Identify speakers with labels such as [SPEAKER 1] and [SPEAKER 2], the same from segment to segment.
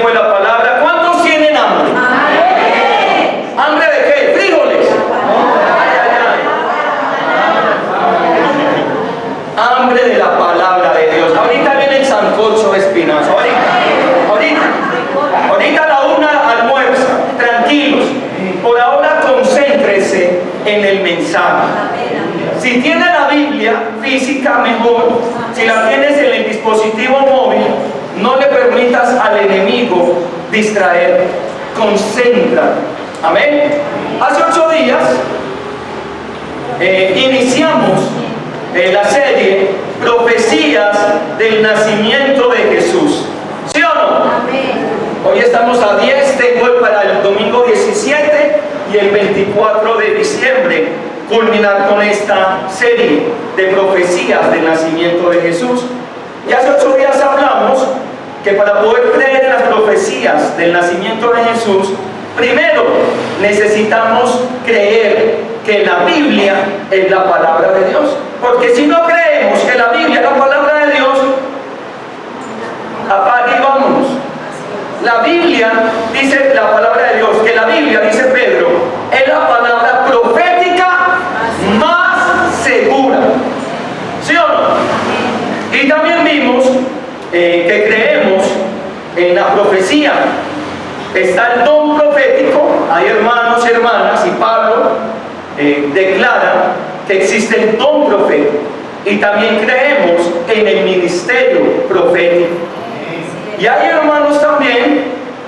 [SPEAKER 1] pues la palabra. ¿Cuántos tienen hambre? ¿Hambre de qué? ¿Frijoles? Hambre de la palabra de Dios. Ahorita viene el sancocho de espinazo. Ahorita la una almuerza. Tranquilos. Por ahora concéntrese en el mensaje. Si tiene la Biblia física, mejor. Si la tienes en el dispositivo móvil, no le permitas al enemigo distraer. Concentra. Amén. Hace 8 días iniciamos la serie Profecías del Nacimiento de Jesús. ¿Sí o no? Amén. Hoy estamos a 10, tengo para el domingo 17 y el 24 de diciembre culminar con esta serie de profecías del nacimiento de Jesús. Y hace 8 días hablamos que para poder creer en las profecías del nacimiento de Jesús, primero necesitamos creer que la Biblia es la palabra de Dios. Porque si no creemos que la Biblia es la palabra de Dios, apague y vámonos. La Biblia dice, la palabra de Dios, que la Biblia, dice Pedro, es la palabra profética más segura. ¿Sí o no? Y también vimos que creemos en la profecía. Está el don profético, hay hermanos y hermanas, y Pablo declara que existe el don profético. Y también creemos en el ministerio profético. Y hay hermanos también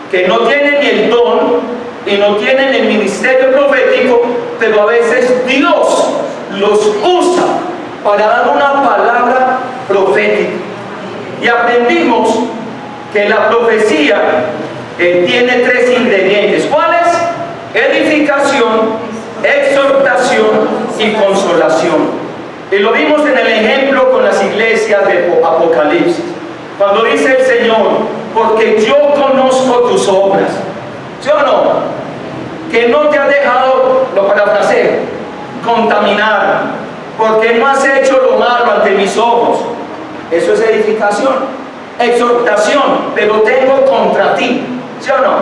[SPEAKER 1] que no tienen ni el don y no tienen el ministerio profético, pero a veces Dios los usa para dar una palabra profética. Y aprendimos que la profecía tiene 3 ingredientes. ¿Cuáles? Edificación, exhortación y consolación. Y lo vimos en el ejemplo con las iglesias de Apocalipsis. Cuando dice el Señor, porque yo conozco tus obras. ¿Sí o no? Que no te ha dejado, lo parafraseo, contaminar, porque no has hecho lo malo ante mis ojos. Eso es edificación. Exhortación, pero tengo contra ti. ¿Sí o no?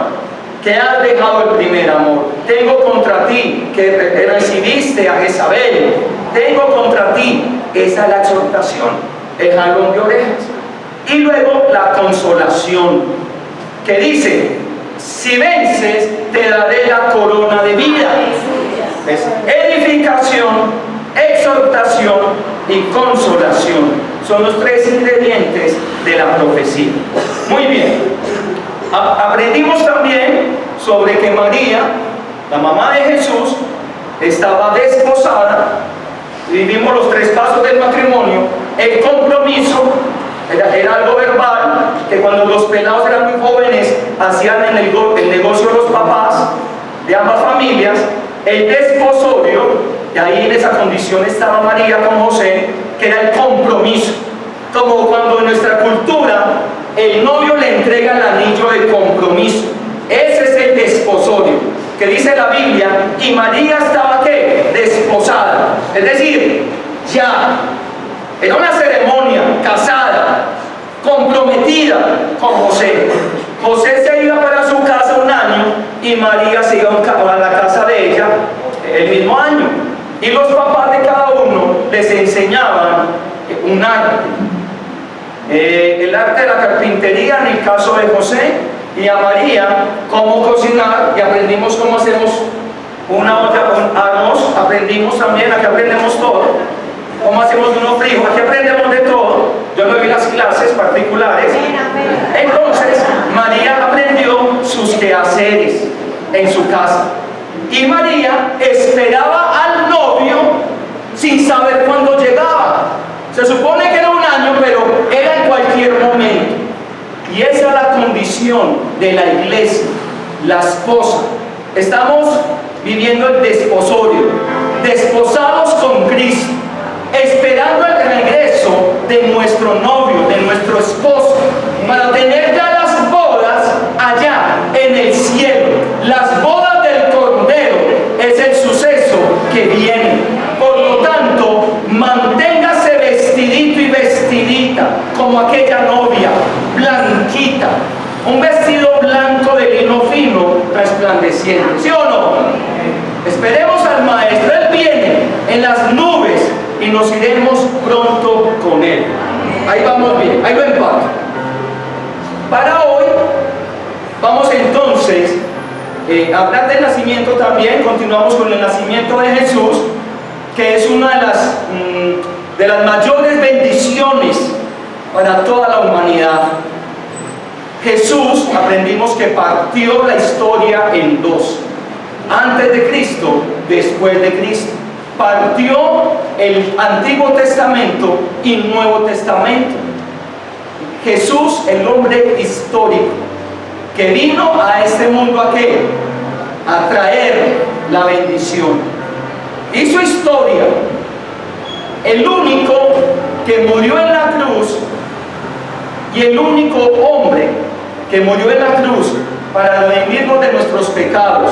[SPEAKER 1] Que has dejado el primer amor. Tengo contra ti que recibiste a Jezabel. Tengo contra ti. Esa es la exhortación, el jalón de orejas. Y luego la consolación, que dice, si vences, te daré la corona de vida. Es edificación, exhortación y consolación. Son los 3 ingredientes de la profecía. Muy bien. Aprendimos también sobre que María, la mamá de Jesús, estaba desposada. Vivimos los 3 pasos del matrimonio. El compromiso era algo verbal, que cuando los pelados eran muy jóvenes hacían el negocio de los papás de ambas familias. El desposorio, y ahí en esa condición estaba María con José, que era el compromiso. Como cuando en nuestra cultura el novio le entrega el anillo de compromiso. Ese es el desposorio, que dice la Biblia, y María estaba ¿qué? Desposada. Es decir, ya era una ceremonia, casada, comprometida con José. José se iba para su casa un año y María se iba a la casa de ella el mismo año. Y los papás de cada uno les enseñaban un arte. El arte de la carpintería en el caso de José, y a María cómo cocinar, y aprendimos cómo hacemos una olla con arroz. Aprendimos también, aquí aprendemos todo, cómo hacemos unos frijoles, aquí aprendemos de todo. Yo no vi las clases particulares. Entonces María aprendió sus quehaceres en su casa, y María esperaba al novio sin saber cuándo llegaba. Se supone que era un año, pero era en cualquier momento. Y esa es la condición de la iglesia, la esposa. Estamos viviendo el desposorio, desposados con Cristo, esperando el regreso de nuestro novio, de nuestro esposo, para tener ya las bodas allá en el cielo. Las bodas del Cordero es el suceso que viene. Por lo tanto, manténgase vestidito y vestidita como aquella novia, blanquita, un vestido blanco resplandeciente. ¿Sí o no? Esperemos al Maestro. Él viene en las nubes y nos iremos pronto con Él. Ahí vamos bien, ahí lo empato. Para hoy vamos entonces a hablar del nacimiento también. Continuamos con el nacimiento de Jesús, que es una de las mayores bendiciones para toda la humanidad. Jesús, aprendimos que partió la historia en dos: antes de Cristo, después de Cristo. Partió el Antiguo Testamento y Nuevo Testamento. Jesús, el hombre histórico, que vino a este mundo ¿a qué? A traer la bendición. Hizo historia. El único que murió en la cruz y el único hombre que murió en la cruz para redimirnos de nuestros pecados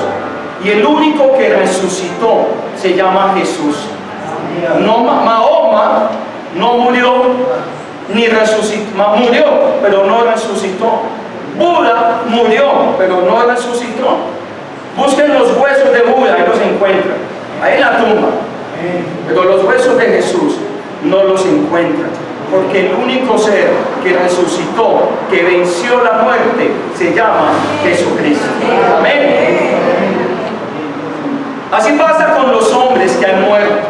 [SPEAKER 1] y el único que resucitó se llama Jesús. No, Mahoma no murió ni resucitó. Murió, pero no resucitó. Buda murió, pero no resucitó. Busquen los huesos de Buda, ahí los encuentran, ahí en la tumba. Pero los huesos de Jesús no los encuentran, porque el único ser que resucitó, que venció la muerte, se llama Jesucristo. Amén. Así pasa con los hombres que han muerto.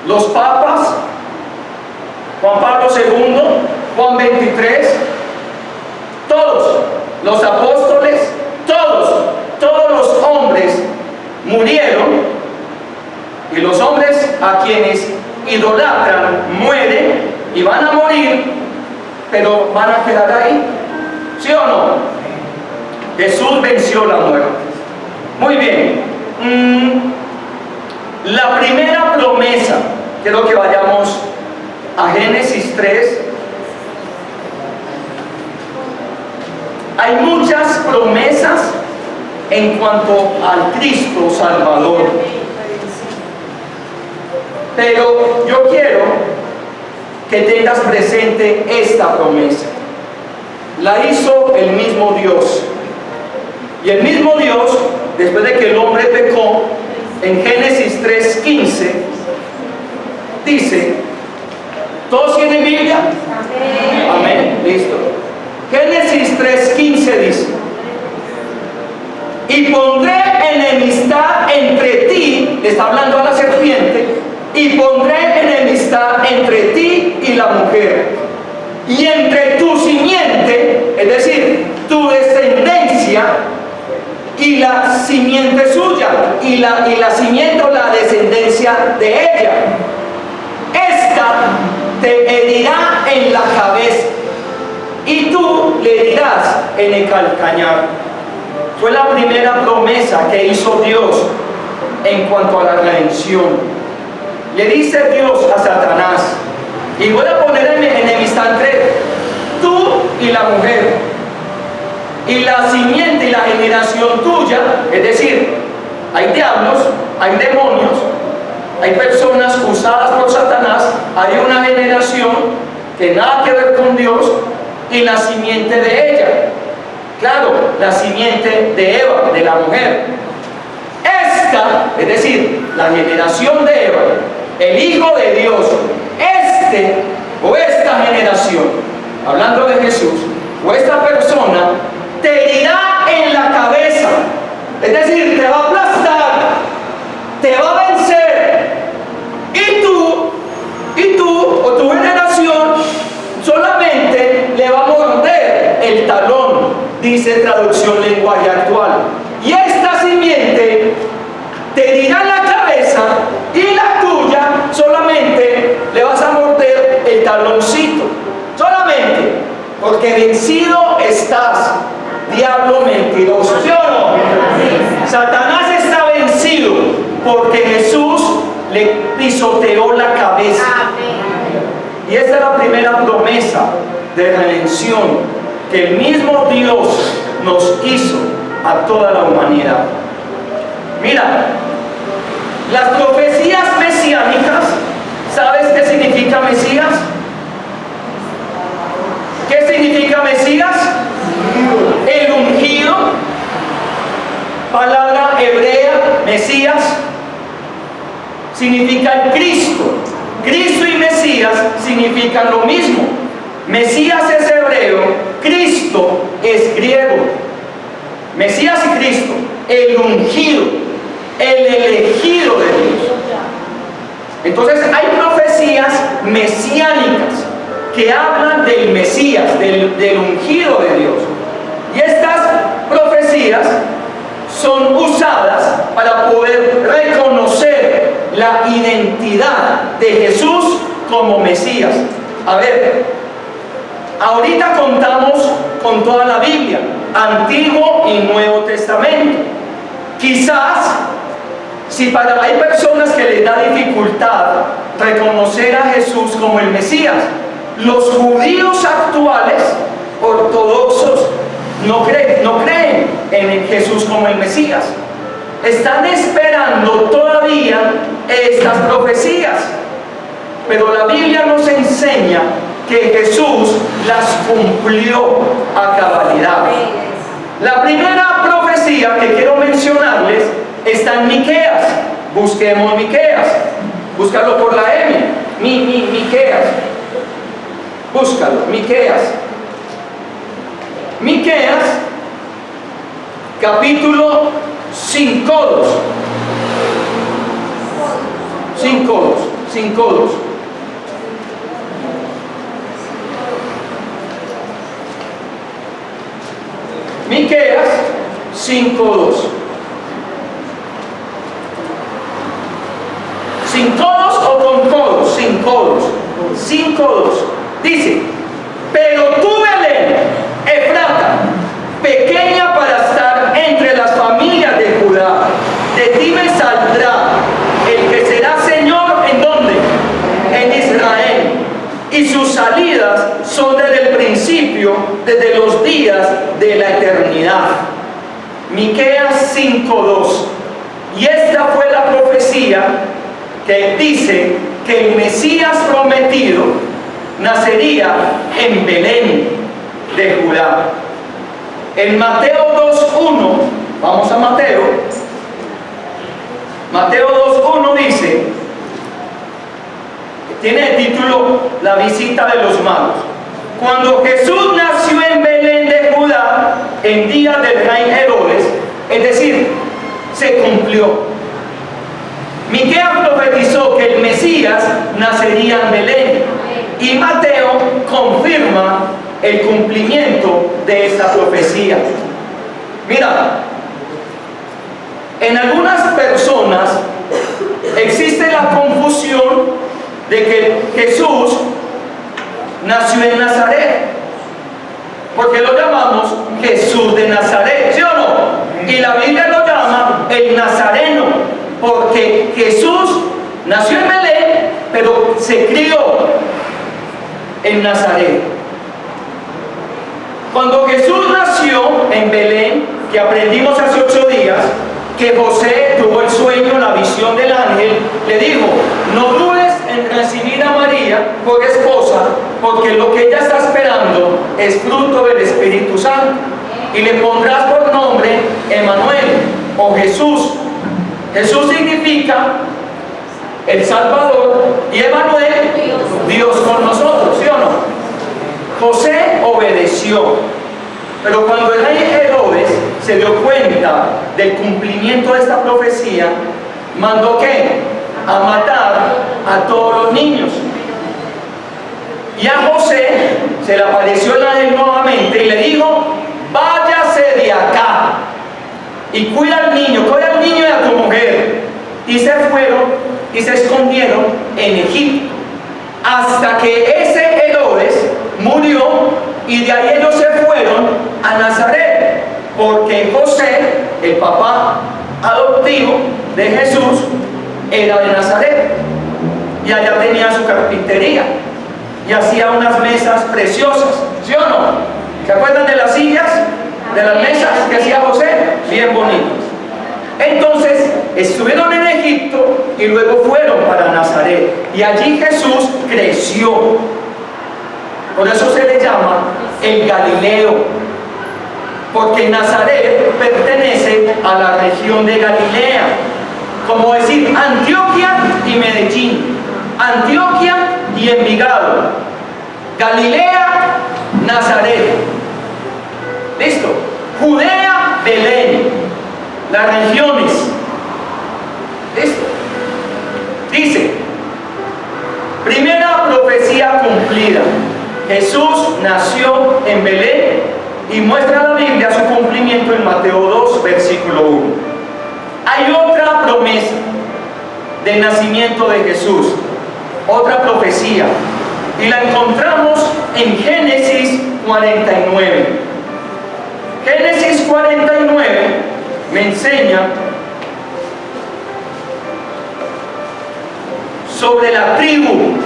[SPEAKER 1] Los papas, Juan Pablo II, Juan 23, todos los apóstoles, todos los hombres murieron, y los hombres a quienes idolatran mueren y van a morir, pero van a quedar ahí. ¿Sí o no? Jesús venció la muerte. Muy bien. La primera promesa, quiero que vayamos a Génesis 3. Hay muchas promesas en cuanto al Cristo Salvador, pero yo quiero que tengas presente esta promesa. La hizo el mismo Dios, y el mismo Dios, después de que el hombre pecó, en Génesis 3:15 dice, ¿todos tienen Biblia? Amén. Listo. Génesis 3:15 dice, y pondré enemistad entre ti, le está hablando a la serpiente, y pondré enemistad entre ti y la mujer, y entre tu simiente, es decir, tu descendencia, y la simiente suya, y la simiente o la descendencia de ella. Esta te herirá en la cabeza, y tú le herirás en el calcañar. Fue la primera promesa que hizo Dios en cuanto a la redención. Le dice Dios a Satanás, y voy a poner enemistad entre tú y la mujer, y la simiente y la generación tuya, es decir, hay diablos, hay demonios, hay personas usadas por Satanás, hay una generación que nada que ver con Dios, y la simiente de ella. Claro, la simiente de Eva, de la mujer. Esta, es decir, la generación de Eva, el Hijo de Dios, esta generación, hablando de Jesús, o esta persona, te herirá en la cabeza, es decir, te va a aplastar, te va a vencer, y tú, o tu generación, solamente le va a morder el talón, dice traducción lenguaje actual, y esta simiente te herirá en la cabeza, y la tuya solamente le vas a morder el taloncito, solamente, porque vencido estás, diablo mentiroso. ¿Sí o no? Satanás está vencido porque Jesús le pisoteó la cabeza. Y esta es la primera promesa de redención que el mismo Dios nos hizo a toda la humanidad. Mira, las profecías mesiánicas, ¿sabes qué significa Mesías? ¿Qué significa Mesías? El ungido. Mesías significa el Cristo. Cristo y Mesías significan lo mismo. Mesías es hebreo, Cristo es griego. Mesías y Cristo, el ungido, el elegido de Dios. Entonces hay profecías mesiánicas que hablan del Mesías, del ungido de Dios. Y estas profecías son usadas para poder reconocer la identidad de Jesús como Mesías. A ver, ahorita contamos con toda la Biblia, Antiguo y Nuevo Testamento. Quizás, si hay personas que les da dificultad reconocer a Jesús como el Mesías, los judíos actuales, ortodoxos, no creen en Jesús como el Mesías. Están esperando todavía estas profecías. Pero la Biblia nos enseña que Jesús las cumplió a cabalidad. La primera profecía que quiero mencionarles está en Miqueas. Busquemos Miqueas. Búscalo por la M. Miqueas. Búscalo, Miqueas. Miqueas, capítulo 5:2. 5:2. Miqueas 5:2. ¿Sin codos o con codos? Sin codos. 5:2. Dice: pero tú, Belén, Efrata, pequeña para estar entre las familias de Judá, de ti me saldrá el que será Señor. ¿En dónde? En Israel. Y sus salidas son desde el principio, desde los días de la eternidad. Miqueas 5:2. Y esta fue la profecía que dice que el Mesías prometido nacería en Belén de Judá. En Mateo 2:1, vamos a Mateo 2:1 dice, tiene el título La visita de los magos. Cuando Jesús nació en Belén de Judá, en día del rey Herodes, es decir, se cumplió. Miqueas profetizó que el Mesías nacería en Belén, y Mateo confirma el cumplimiento de esta profecía. Mira, en algunas personas existe la confusión de que Jesús nació en Nazaret, porque lo llamamos Jesús de Nazaret, ¿sí o no? Y la Biblia lo llama el Nazareno, porque Jesús nació en Belén, pero se crió en Nazaret. Cuando Jesús nació en Belén, que aprendimos hace 8 días, que José tuvo el sueño, la visión del ángel, le dijo: no dudes en recibir a María por esposa, porque lo que ella está esperando es fruto del Espíritu Santo, y le pondrás por nombre Emmanuel, o Jesús. Jesús significa el Salvador, y Emmanuel, Dios con nosotros, ¿sí o no? José obedeció, pero cuando el rey Herodes se dio cuenta del cumplimiento de esta profecía, mandó ¿qué? A matar a todos los niños. Y a José se le apareció el ángel nuevamente y le dijo: váyase de acá y cuida al niño y a tu mujer. Y se fueron y se escondieron en Egipto, hasta que ese Herodes murió, y de ahí ellos se fueron a Nazaret, porque José, el papá adoptivo de Jesús, era de Nazaret, y allá tenía su carpintería y hacía unas mesas preciosas, ¿sí o no? ¿Se acuerdan de las sillas, de las mesas que hacía José? Bien bonitas. Entonces estuvieron en Egipto y luego fueron para Nazaret, y allí Jesús creció. Por eso se le llama el Galileo, porque Nazaret pertenece a la región de Galilea. como decir Antioquia y Medellín, Antioquia y Envigado, Galilea, Nazaret. ¿Listo? Judea, Belén, las regiones. ¿Listo? Dice, primera profecía cumplida. Jesús nació en Belén y muestra la Biblia su cumplimiento en Mateo 2, versículo 1. Hay otra promesa del nacimiento de Jesús, otra profecía, y la encontramos en Génesis 49. Génesis 49 me enseña sobre la tribu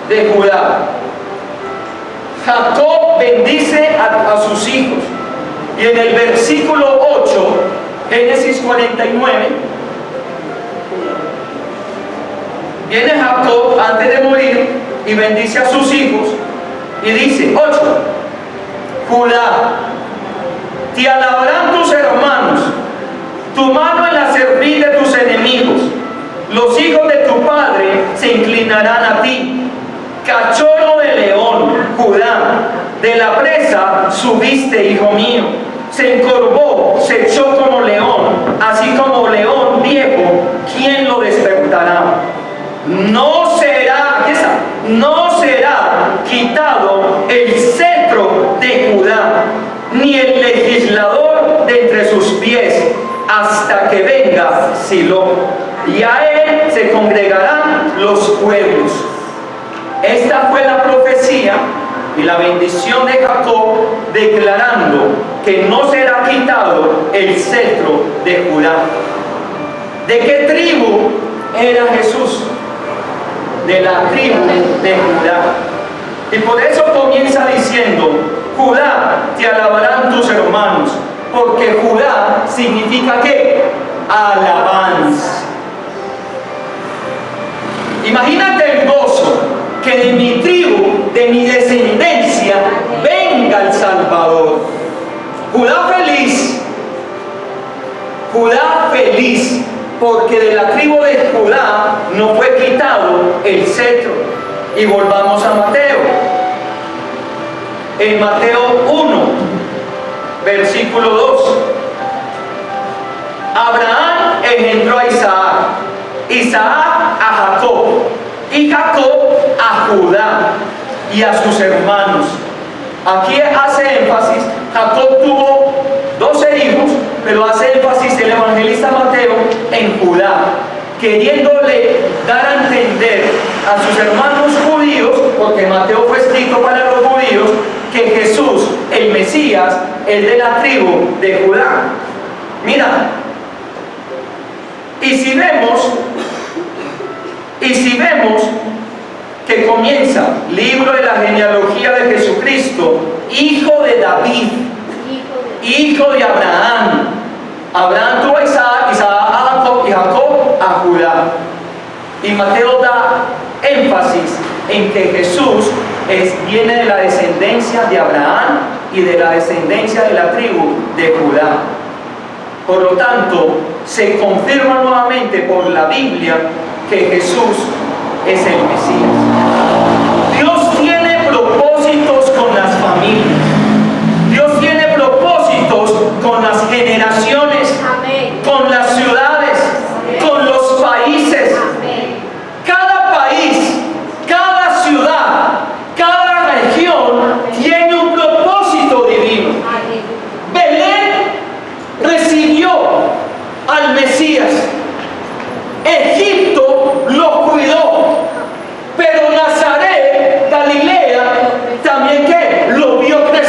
[SPEAKER 1] de Judá. Jacob bendice a sus hijos, y en el versículo 8, Génesis 49, viene Jacob antes de morir y bendice a sus hijos y dice, 8, Judá, te alabarán tus hermanos, tu mano en la cerviz de tus enemigos, los hijos de tu padre se inclinarán a ti. Cachorro de león, Judá, de la presa subiste, hijo mío. Se encorvó, se echó como león, así como león viejo, ¿quién lo despertará? No será, aquí está, no será quitado el cetro de Judá, ni el legislador de entre sus pies, hasta que venga Silo, y a él se congregarán los pueblos. Esta fue la profecía y la bendición de Jacob, declarando que no será quitado el cetro de Judá. ¿De qué tribu era Jesús? De la tribu de Judá. Y por eso comienza diciendo, Judá, te alabarán tus hermanos, porque Judá significa ¿qué? Alabanza. Imagínate el gozo, que de mi tribu, de mi descendencia, venga el Salvador. Judá feliz, porque de la tribu de Judá no fue quitado el cetro. Y volvamos a Mateo. En Mateo 1, versículo 2. Abraham engendró a Isaac, Isaac a Jacob, y Jacob a Judá y a sus hermanos. Aquí hace énfasis, Jacob tuvo 12 hijos, pero hace énfasis el evangelista Mateo en Judá, queriéndole dar a entender a sus hermanos judíos, porque Mateo fue escrito para los judíos, que Jesús, el Mesías, es de la tribu de Judá. Mira, y si vemos que comienza libro de la genealogía de Jesucristo, hijo de David, hijo de Abraham. Abraham tuvo a Isaac, Isaac a Jacob y Jacob a Judá. Y Mateo da énfasis en que Jesús viene de la descendencia de Abraham y de la descendencia de la tribu de Judá. Por lo tanto, se confirma nuevamente por la Biblia que Jesús es el Mesías. Dios tiene propósitos con las familias. Dios tiene propósitos con las generaciones, con las ciudades, con los países. Cada país, cada ciudad, cada región tiene un propósito divino. Belén recibió al Mesías. Egipto lo cuidó, pero Nazaret, Galilea, también ¿qué? Lo vio crecer.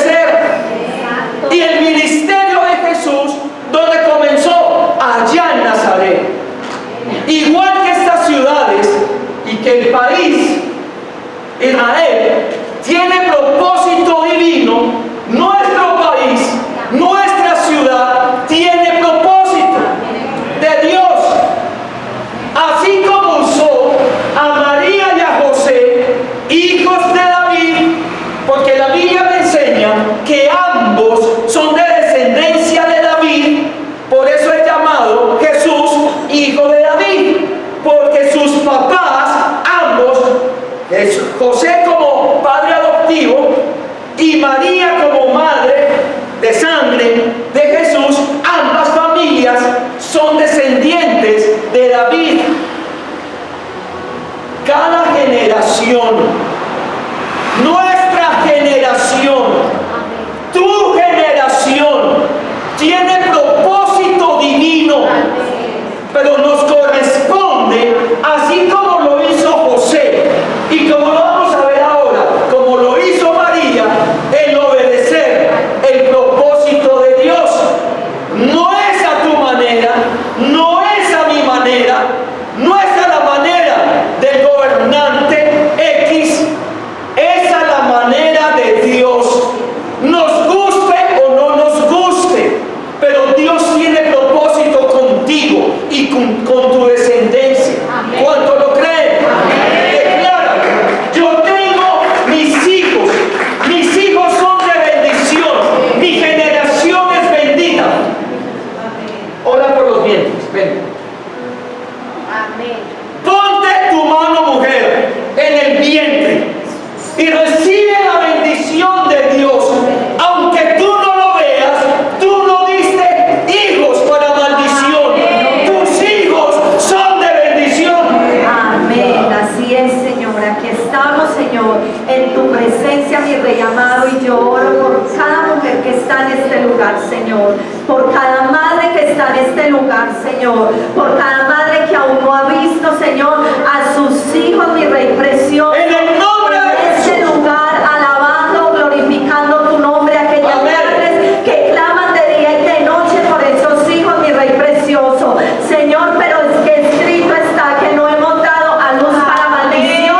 [SPEAKER 2] Señor, por cada madre que está en este lugar, Señor, por cada madre que aún no ha visto, Señor, a sus hijos, mi Rey precioso,
[SPEAKER 1] En el nombre de
[SPEAKER 2] en este
[SPEAKER 1] Jesús.
[SPEAKER 2] lugar, alabando, glorificando tu nombre, aquellas
[SPEAKER 1] Amén.
[SPEAKER 2] madres que claman de día y de noche por esos hijos, mi Rey precioso, Señor, pero es que escrito está que no hemos dado a luz para maldición,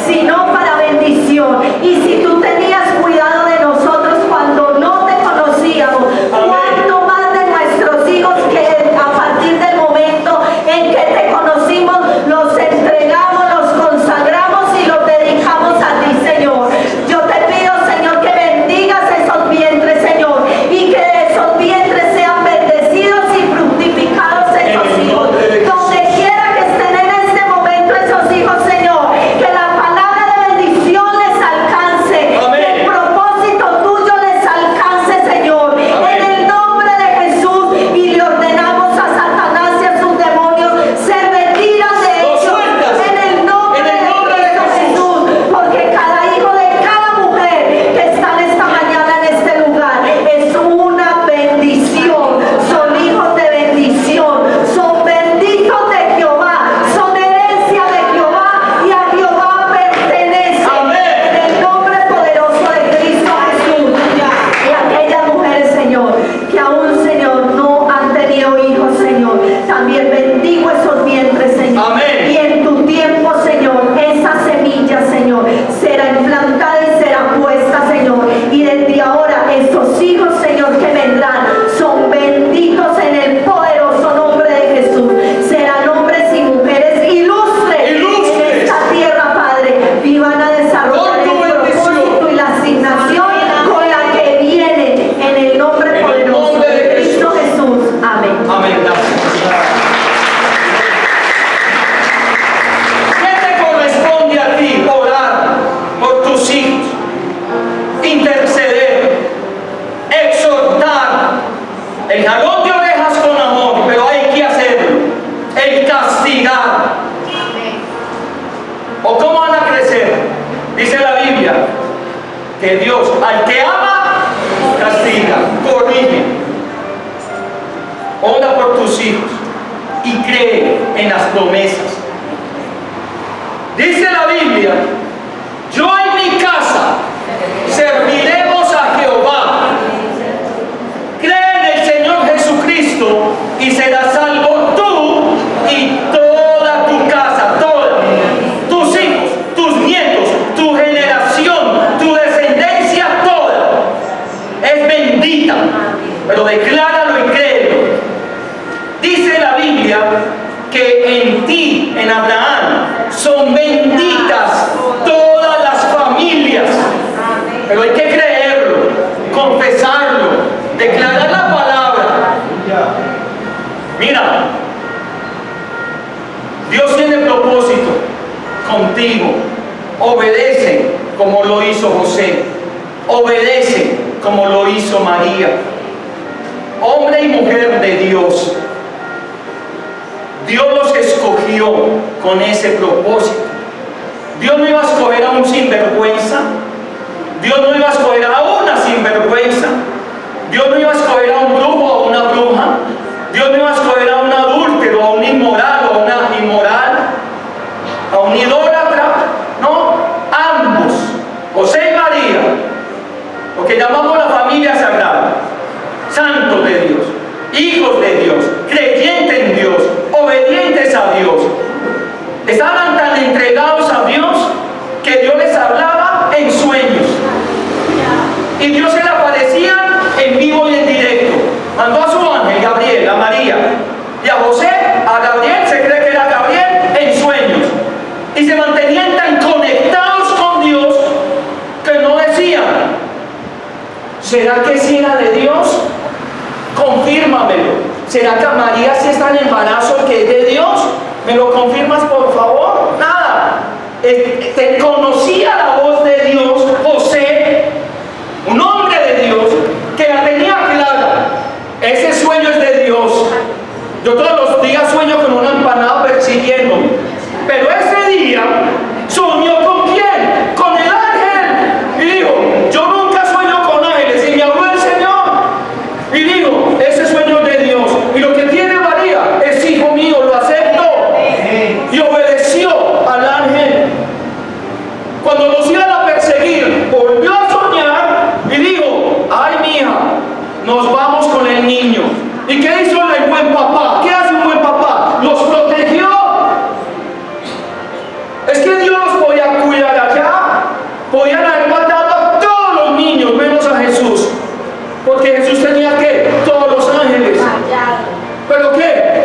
[SPEAKER 2] sino para bendición. Y si tú tenías cuidado de nosotros cuando no te conocíamos, ¿cuánto más de nuestros hijos que a partir del momento en que te conocimos, los entregamos, los consagramos y los dedicamos a ti, Señor? Yo te pido, Señor, que bendigas esos vientres, Señor, y que esos vientres sean bendecidos y fructificados esos hijos. Donde quiera que estén en este momento esos hijos, Señor, que la palabra de bendición les alcance,
[SPEAKER 1] Amén.
[SPEAKER 2] que el propósito tuyo les alcance, Señor, en el nombre de Jesús. Y le ordenamos a Satanás y a sus demonios se retiran de
[SPEAKER 1] Los
[SPEAKER 2] ellos
[SPEAKER 1] sueltas.
[SPEAKER 2] en el nombre
[SPEAKER 1] En el nombre
[SPEAKER 2] de
[SPEAKER 1] de
[SPEAKER 2] Cristo Jesús, porque cada hijo de cada mujer que está en esta mañana en este lugar es una bendición, son hijos de bendición, son benditos de Jehová, son herencia de Jehová y a Jehová pertenece.
[SPEAKER 1] Amén.
[SPEAKER 2] En el nombre poderoso de Cristo Jesús. Y aquellas mujeres, Señor, que aún, Señor, no han tenido hijos, Señor, también bendigo esos vientres, Señor.
[SPEAKER 1] Amén.
[SPEAKER 2] Y en tu tiempo, Señor, esa semilla, Señor, será implantada y será puesta, Señor. Y desde ahora, esos hijos, Señor, que vendrán, son benditos en el poderoso nombre de Jesús. Serán hombres y mujeres ilustres en esta tierra, Padre, y van a desarrollar
[SPEAKER 1] Con tu
[SPEAKER 2] el
[SPEAKER 1] bendición.
[SPEAKER 2] propósito y la asignación con la que viene en el nombre
[SPEAKER 1] En el
[SPEAKER 2] poderoso
[SPEAKER 1] nombre de
[SPEAKER 2] de Cristo Jesús. Amén.
[SPEAKER 1] Amén. Gracias. ¿Qué te corresponde a ti? Orar por tus hijos, interceder, exhortar, el jalón de orejas con amor, pero hay que hacerlo, el castigar. ¿O cómo van a crecer? Dice la Biblia que Dios al que ama castiga, corrige. Ora por tus hijos y cree en las promesas. Dice la Biblia, yo en mi casa serviremos a Jehová. Cree en el Señor Jesucristo y serás salvo tú y toda tu casa, toda, tus hijos, tus nietos, tu generación, tu descendencia, toda. Es bendita, pero decláralo y créelo. Dice la Biblia que en ti, en Abraham, son benditas todas las familias. Pero hay que creerlo, confesarlo, declarar la palabra. Mira, Dios tiene propósito contigo. Obedece como lo hizo José. Obedece como lo hizo María. Hombre y mujer de Dios. Dios los escogió con ese propósito. Dios no iba a escoger a un sinvergüenza. Dios no iba a escoger a una sinvergüenza. Dios no iba a escoger a un brujo o a una bruja. Dios no iba a escoger a un adúltero, a un inmoral o a una inmoral, a un idólatra. No, ambos, José y María, lo que llamamos la familia sagrada, santos de Dios, hijos de Dios, creyentes en Dios, obedientes a Dios, estaban tan entregados a Dios que Dios les hablaba en sueños y Dios se le aparecía en vivo y en directo. Mandó a su ángel Gabriel, a María, y a José, a Gabriel, se cree que era Gabriel, en sueños, y se mantenían tan conectados con Dios que no decían, ¿será que sí era de Dios? Confírmamelo. ¿Será que a María sí está en embarazo que es de Dios? ¿Me lo confirmas, por favor? Nada. Te conocía la voz de Dios, José, un hombre de Dios, que la tenía clara. Ese sueño es de Dios. Yo todos los días sueño con una empanada persiguiéndome. Pero ese día soñó con quién? Con el ángel. Y dijo, yo nunca sueño con ángeles. Y me habló el Señor. Y dijo, ese sueño es de Dios. Y lo que tiene María es hijo mío, lo acepto. Y obedeció al ángel. Cuando los iban a perseguir, volvió a soñar y dijo: ay, mi hija, nos vamos con el niño. ¿Y qué hizo el buen papá? ¿Qué hace un buen papá? Los protegió. Es que Dios los podía cuidar allá. Podían haber matado a todos los niños, menos a Jesús. Porque Jesús tenía que todos los ángeles. ¿Pero qué?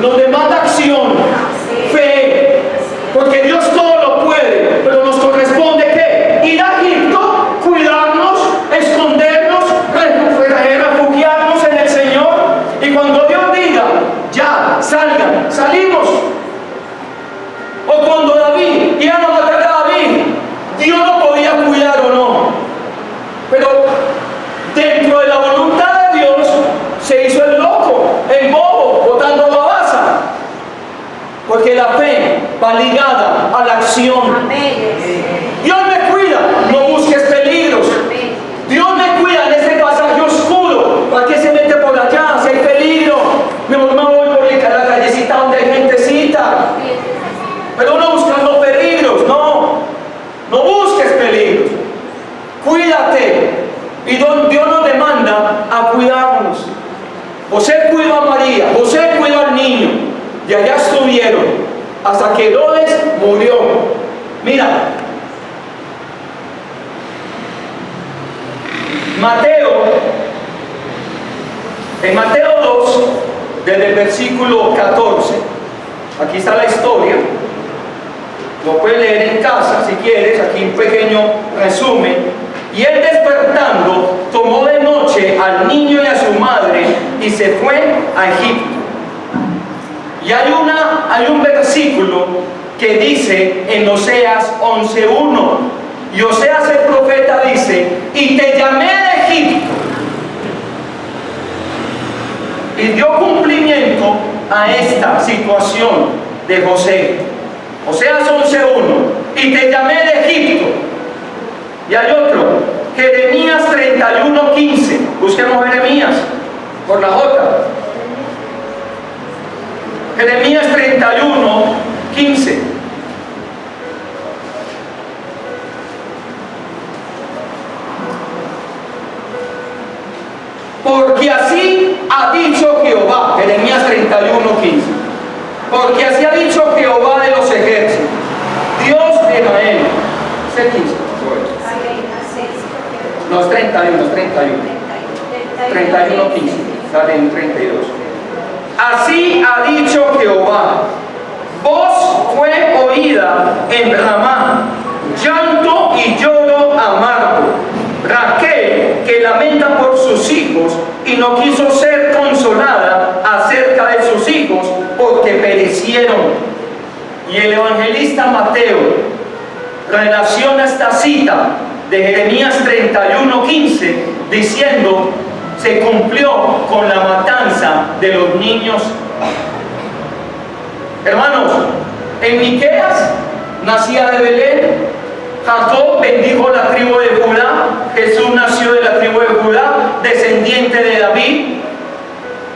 [SPEAKER 1] Nos demanda acción, fe. Porque Dios todo lo puede. Pero nos corresponde ¿qué? Ir a Egipto, cuidarnos, escondernos, refugiarnos en el Señor. Y cuando Dios diga: ya, salgan, salimos. O cuando David iban a matar a David, Dios lo podía cuidar o no. Pero dentro de la voluntad de Dios se hizo el loco, el bobo, botando la baza. Porque la fe va ligada a la acción. Dios me cuida, no busques peligros. Dios me cuida en ese pasaje oscuro. ¿Para qué se mete por allá? Si hay peligro, mejor me voy por la callecita donde hay gentecita. Pero no buscando peligros, no busques peligros. Cuídate. Y Dios nos demanda a cuidarnos. José cuidó a María, José cuidó al niño. Y allá estuvieron hasta que Herodes murió. Mira, en Mateo 2, desde el versículo 14, aquí está la historia. Lo puedes leer en casa si quieres, aquí un pequeño resumen. Y él, despertando, tomó de noche al niño y a su madre y se fue a Egipto. Y hay un versículo que dice en Oseas 11:1. Y Oseas el profeta dice: y te llamé de Egipto. Y dio cumplimiento a esta situación de José. Oseas 11:1. Y te llamé de Egipto. Y hay otro, Jeremías 31:15. Busquemos Jeremías por la J. Jeremías 31:15. Porque así ha dicho Jehová. Jeremías 31:15. Porque así ha dicho Jehová de los ejércitos, Dios de Israel. ¿Es 15? No, es 31, es 31. 31:15. Sale en 32. Así ha dicho Jehová: voz fue oída en Ramá, llanto y lloro amargo. Raquel, que lamenta por sus hijos y no quiso ser consolada acerca de sus hijos porque perecieron. Y el evangelista Mateo relaciona esta cita de Jeremías 31:15 diciendo: se cumplió con la matanza de los niños. Hermanos, en Miqueas nacía de Belén. Jacob bendijo la tribu de Judá. Jesús nació de la tribu de Judá, descendiente de David.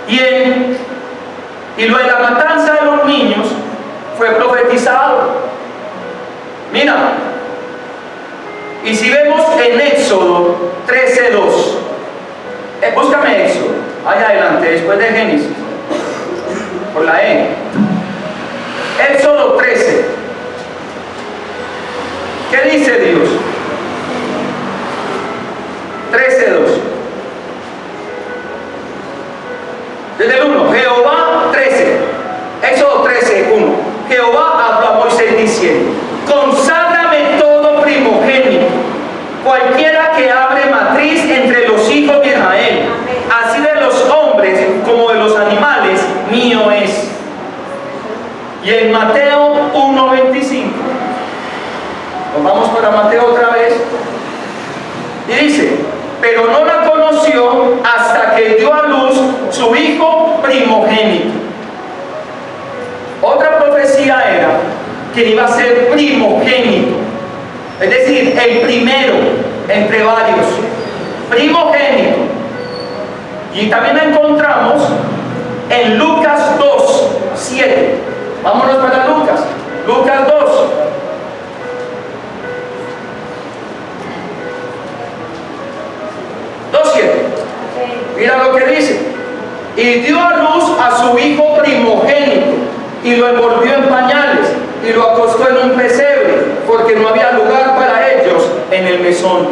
[SPEAKER 1] Y lo de la matanza de los niños fue profetizado. Mira, y si vemos en Éxodo 13:2, búscame Éxodo, allá adelante, después de Génesis, por la E. Éxodo 13. ¿Qué dice Dios? 13:2. Desde el 1, Jehová 13. Éxodo 13:1. Jehová habló a Moisés diciendo: conságrame todo primogénito, cualquiera que abre matriz entre los hijos de Israel, así de los hombres como de los animales, mío es. Y en Mateo 1:25, nos vamos para Mateo otra vez, y dice: pero no la conoció hasta que dio a luz su hijo primogénito. Otra profecía era que iba a ser primogénito, es decir, el primero entre varios, primogénito. Y también la encontramos en Lucas 2, 7. Vámonos para Lucas. Lucas 2. Mira lo que dice. Y dio a luz a su hijo primogénito, y lo envolvió en pañales, y lo acostó en un pesebre, porque no había lugar para ellos en el mesón.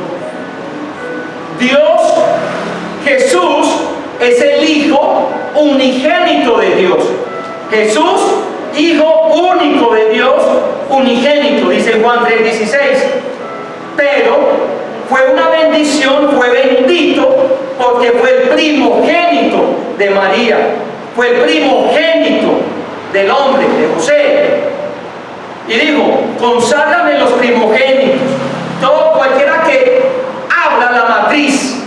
[SPEAKER 1] Dios, Jesús, es el Hijo unigénito de Dios. Jesús, Hijo único de Dios, unigénito, dice Juan 3:16. Pero fue una bendición, fue bendito, porque fue el primogénito de María, fue el primogénito del hombre, de José. Y dijo: conságrame los primogénitos. Todo cualquiera que habla la matriz,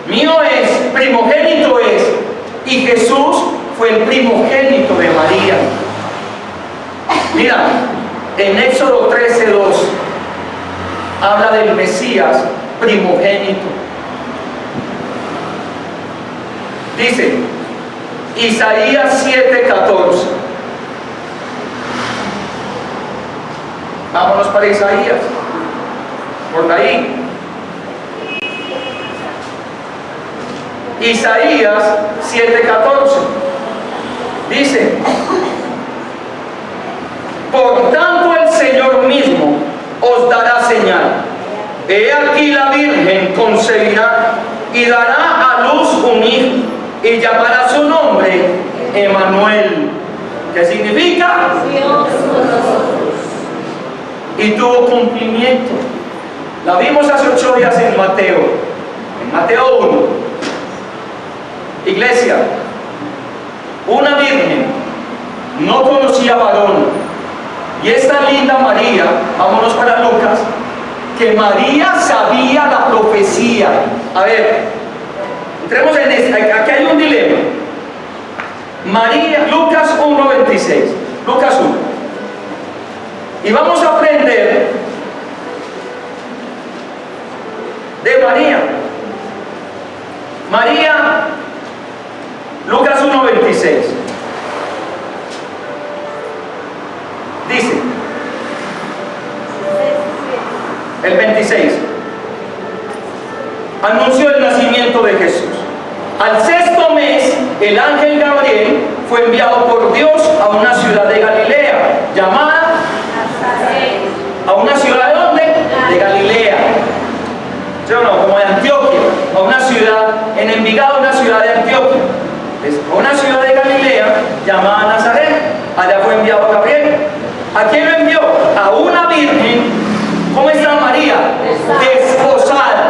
[SPEAKER 1] mío es, primogénito es. Y Jesús fue el primogénito de María. Mira, en Éxodo 13:2 habla del Mesías primogénito. Dice Isaías 7:14. Vámonos para Isaías. Por ahí. Isaías 7:14. Dice: por tanto el Señor mismo os dará señal. He aquí la Virgen concebirá y dará a luz un hijo, y llamará su nombre Emmanuel, que significa Dios con nosotros. Y tuvo cumplimiento. La vimos hace 8 días en Mateo 1. Iglesia, una virgen no conocía varón. Y esta linda María, vámonos para Lucas, que María sabía la profecía. A ver, entremos en este, aquí hay un dilema. María, Lucas 1:26, Lucas 1. Y vamos a aprender de María. María, Lucas 1:26. Dice, el 26, anunció el nacimiento de Jesús. Al 6º mes, el ángel Gabriel fue enviado por Dios a una ciudad de Galilea, llamada ¿a una ciudad de dónde? De Galilea. Yo no, como de Antioquia, a una ciudad en Envigado, una ciudad de Antioquia. A una ciudad de Galilea llamada Nazaret. Allá fue enviado Gabriel. ¿A quién lo envió? A una virgen. ¿Cómo está María? Desposada,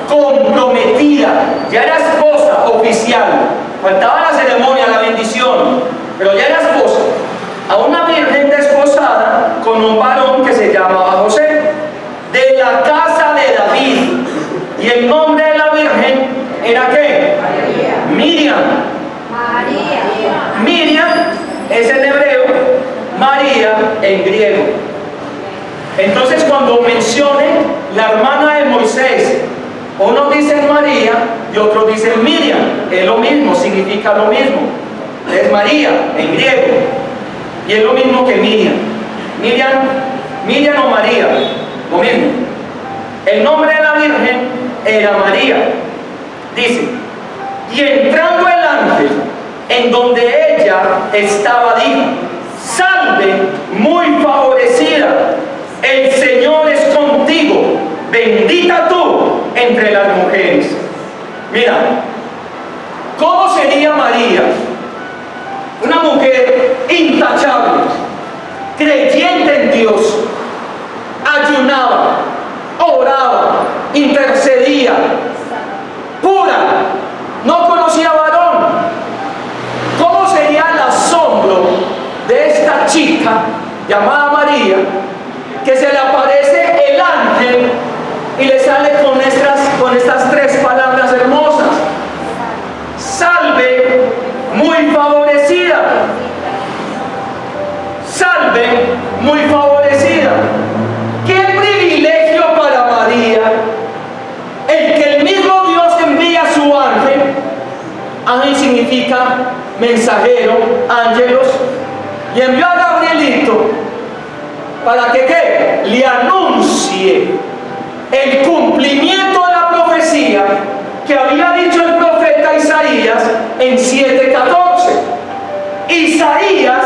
[SPEAKER 1] comprometida. Ya era esposa oficial. Faltaba la ceremonia, la bendición, pero ya era esposa. A una virgen desposada con un varón que se llamaba José, de la casa de David. Y el nombre de la virgen era ¿qué? María. Miriam. María. Miriam es en hebreo, María en griego. Entonces cuando mencione la hermana de Moisés, unos dicen María y otros dicen Miriam. Es lo mismo, significa lo mismo. Es María en griego y es lo mismo que Miriam. Miriam o María, lo mismo. El nombre de la virgen era María. Dice: y entrando el ángel en donde ella estaba, dijo: salve, muy favorecida, el Señor es contigo, bendita tú entre las mujeres. Mira, ¿cómo sería María? Una mujer intachable, creyente en Dios, ayunaba, oraba, intercedía, pura, no conocía varón. ¿Cómo sería el asombro de esta chica llamada María, que se le aparece el ángel y le sale con estas 3 palabras hermosas? Salve, muy favorecida. Salve, muy favorecida. ¡Qué privilegio para María! El que el mismo Dios envía a su ángel a significa mensajero, ángelos, y envió a Gabrielito para que ¿qué? Le anuncie el cumplimiento de la profecía que había dicho el profeta Isaías en 7:14. Isaías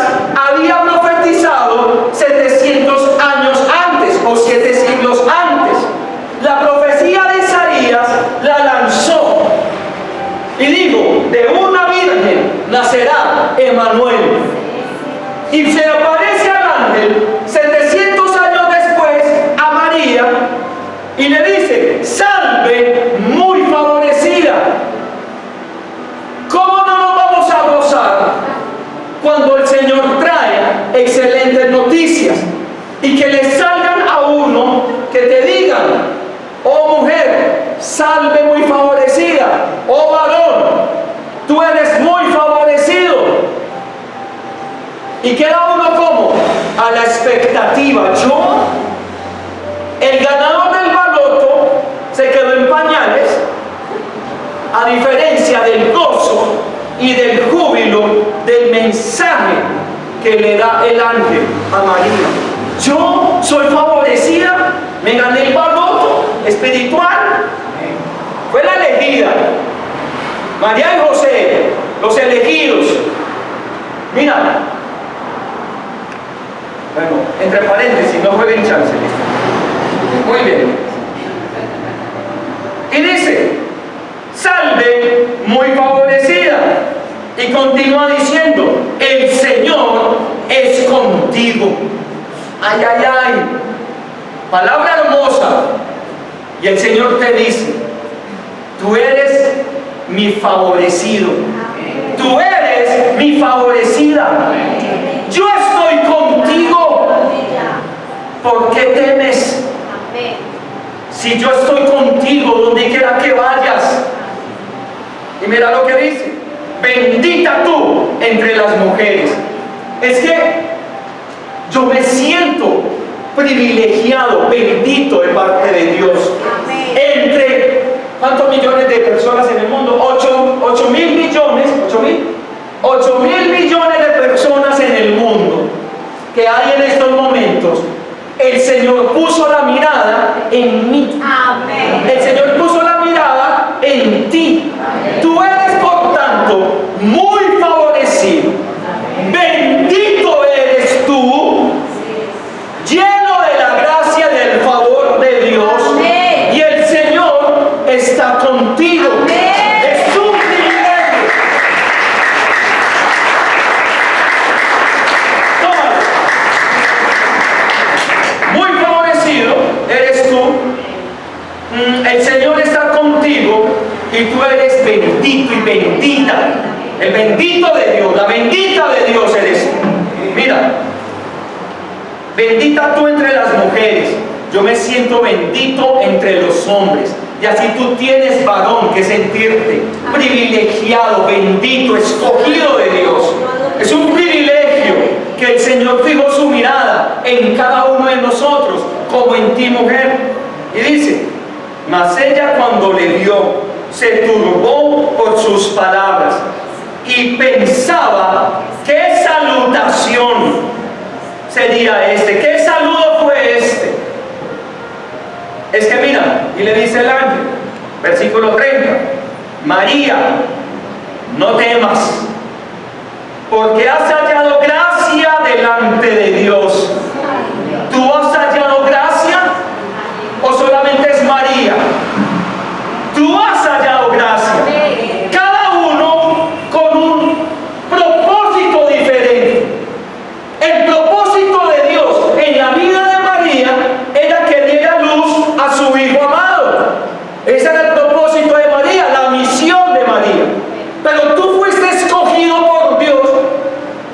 [SPEAKER 1] había profetizado 700 años antes o 7 siglos antes. La profecía de Isaías la lanzó y dijo: de una virgen nacerá Emanuel. Y se aparece al ángel 700 años después a María y le dice: salve, muy favorecida. ¿Cómo no nos vamos a gozar cuando el Señor trae excelentes noticias y que le salgan a uno que te digan: oh mujer, salve, muy favorecida; oh varón, tú eres muy favorecido? Y queda uno como a la expectativa. El ganador del baloto se quedó en pañales, a diferencia del gozo y del júbilo del mensaje que le da el ángel a María. Yo soy favorecida, me gané el baloto espiritual, fue la elegida. María y José, los elegidos. Mira, bueno, entre paréntesis, no jueguen chance, ¿listo? Muy bien. Y dice: salve, muy favorecida. Y continúa diciendo: el Señor es contigo. Ay, ay, ay. Palabra hermosa. Y el Señor te dice: tú eres mi favorecido. Tú eres mi favorecida. Yo estoy contigo. ¿Por qué temes? Si yo estoy contigo donde quiera que vayas. Y mira lo que dice: bendita tú entre las mujeres. Es que yo me siento privilegiado, bendito de parte de Dios. Entre ¿cuántos millones de personas en el mundo? 8 mil millones, 8 mil millones de personas en el mundo que hay en estos momentos. El Señor puso la mirada en mí. Amén. El Señor puso la mirada en ti. Amén. Tú eres, por tanto, muy favorecido. Amén. Bendito eres tú, lleno de la gracia y del favor de Dios. Amén. Y el Señor está contigo. Amén. Es un privilegio. Tómalo. Muy favorecido eres tú. El Señor está contigo y tú eres bendito y bendita. El bendito de Dios, la bendita de Dios eres tú. Mira, bendita tú entre las mujeres. Yo me siento bendito entre los hombres. Y así tú tienes, varón, que sentirte privilegiado, bendito, escogido de Dios. Es un privilegio que el Señor fijó su mirada en cada uno de nosotros, como en ti, mujer. Y dice: mas ella, cuando le vio, se turbó por sus palabras y pensaba: ¿qué salutación sería este? ¿Qué saludo fue este? Es que mira, y le dice el ángel, versículo 30: María, no temas, porque has hallado gracia delante de Dios. ¿Tú has hallado gracia o solamente es María? Tú has hallado gracia. Cada uno con un propósito diferente. El propósito de Dios en la vida de María era que diera luz a su Hijo amado. Ese era el propósito de María, la misión de María. Pero tú fuiste escogido por Dios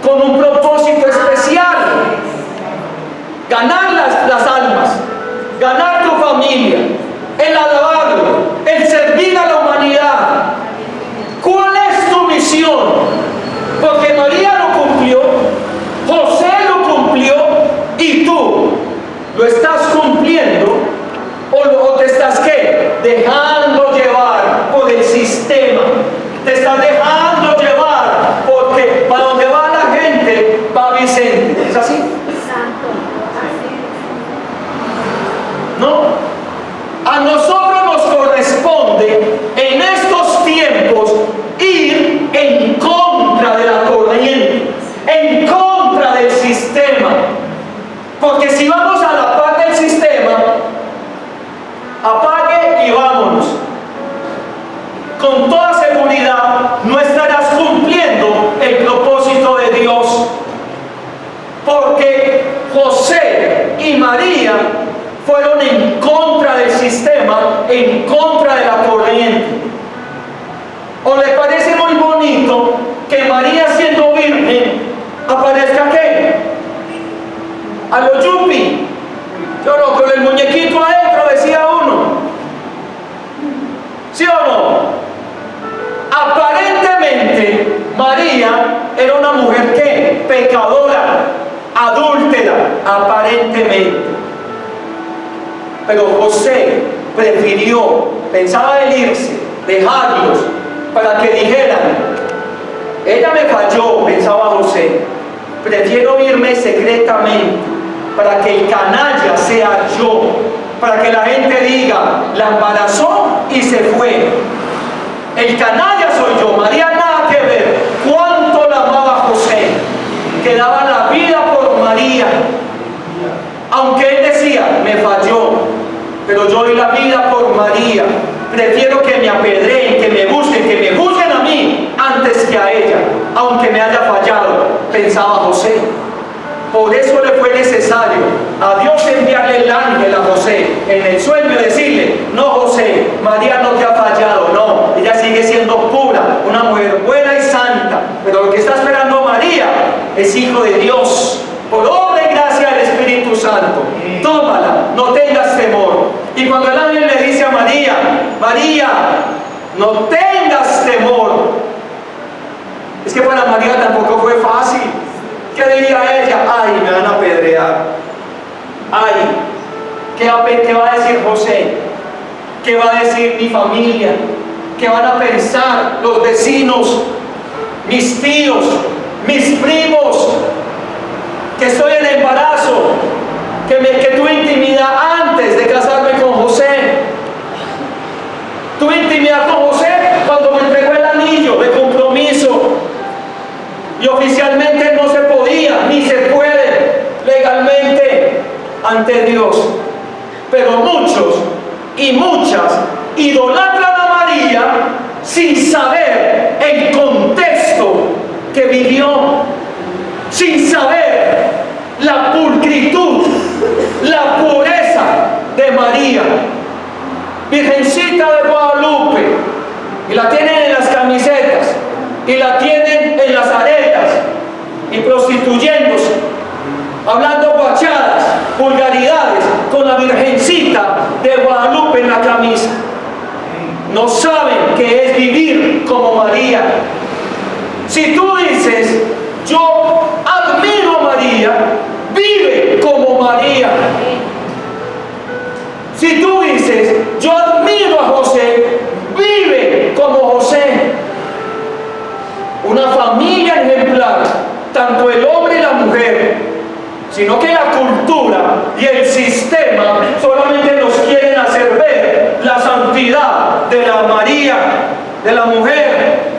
[SPEAKER 1] con un propósito especial: ganar las almas, ganar tu familia, el alabarlo, el servir a la humanidad. ¿Cuál es tu misión? Porque María lo cumplió, José lo cumplió, y tú lo estás cumpliendo o te estás ¿qué? Dejando llevar por el sistema. Te estás dejando Porque si vamos a la par del sistema, apague y vámonos. Con toda seguridad no estarás cumpliendo el propósito de Dios. Porque José y María fueron en contra del sistema, en contra de la corriente. ¿O le parece muy bonito que María, siendo virgen, aparezca qué? A los yupi? Yo no, con el muñequito adentro, decía uno. ¿Sí o no? Aparentemente María era una mujer ¿qué? Pecadora, adúltera, aparentemente. Pero José prefirió, pensaba en irse, dejarlos, para que dijeran, ella me falló, pensaba José, prefiero irme secretamente, para que el canalla sea yo, para que la gente diga, la embarazó y se fue. El canalla soy yo, María nada que ver. Cuánto la amaba José, que daba la vida por María. Aunque él decía, me falló, pero yo doy la vida por María. Prefiero que me apedreen, que me busquen, que me juzguen a mí antes que a ella, aunque me haya fallado, pensaba José. Por eso le fue necesario a Dios enviarle el ángel a José en el sueño y decirle, no José, María no te ha fallado, no, ella sigue siendo pura, una mujer buena y santa, pero lo que está esperando María es hijo de Dios, por obra y gracia del Espíritu Santo. Tómala, no tengas temor. Y cuando el ángel le dice a María, María, no tengas temor, es que para María tampoco fue fácil. ¿Qué diría ella? Ay, me van a apedrear. Ay, ¿qué va a decir José? ¿Qué va a decir mi familia? ¿Qué van a pensar los vecinos, mis tíos, mis primos? Que estoy en embarazo, que tuve intimidad antes de casarme con José. Tuve intimidad con José cuando me entregó el anillo de compromiso. Y oficialmente no se podía, ni se puede legalmente ante Dios. Pero muchos y muchas idolatran a María sin saber el contexto que vivió, sin saber la pulcritud, la pureza de María. Virgencita de Guadalupe, y la tienen en las camisetas, y la tienen en las aretas, y prostituyéndose, hablando guachadas, vulgaridades, con la Virgencita de Guadalupe en la camisa. No saben qué es vivir como María. Si tú dices, yo admiro a María, vive como María. Si tú dices, yo admiro a José, vive como José. Una familia ejemplar, tanto el hombre y la mujer, sino que la cultura y el sistema solamente nos quieren hacer ver la santidad de la María, de la mujer.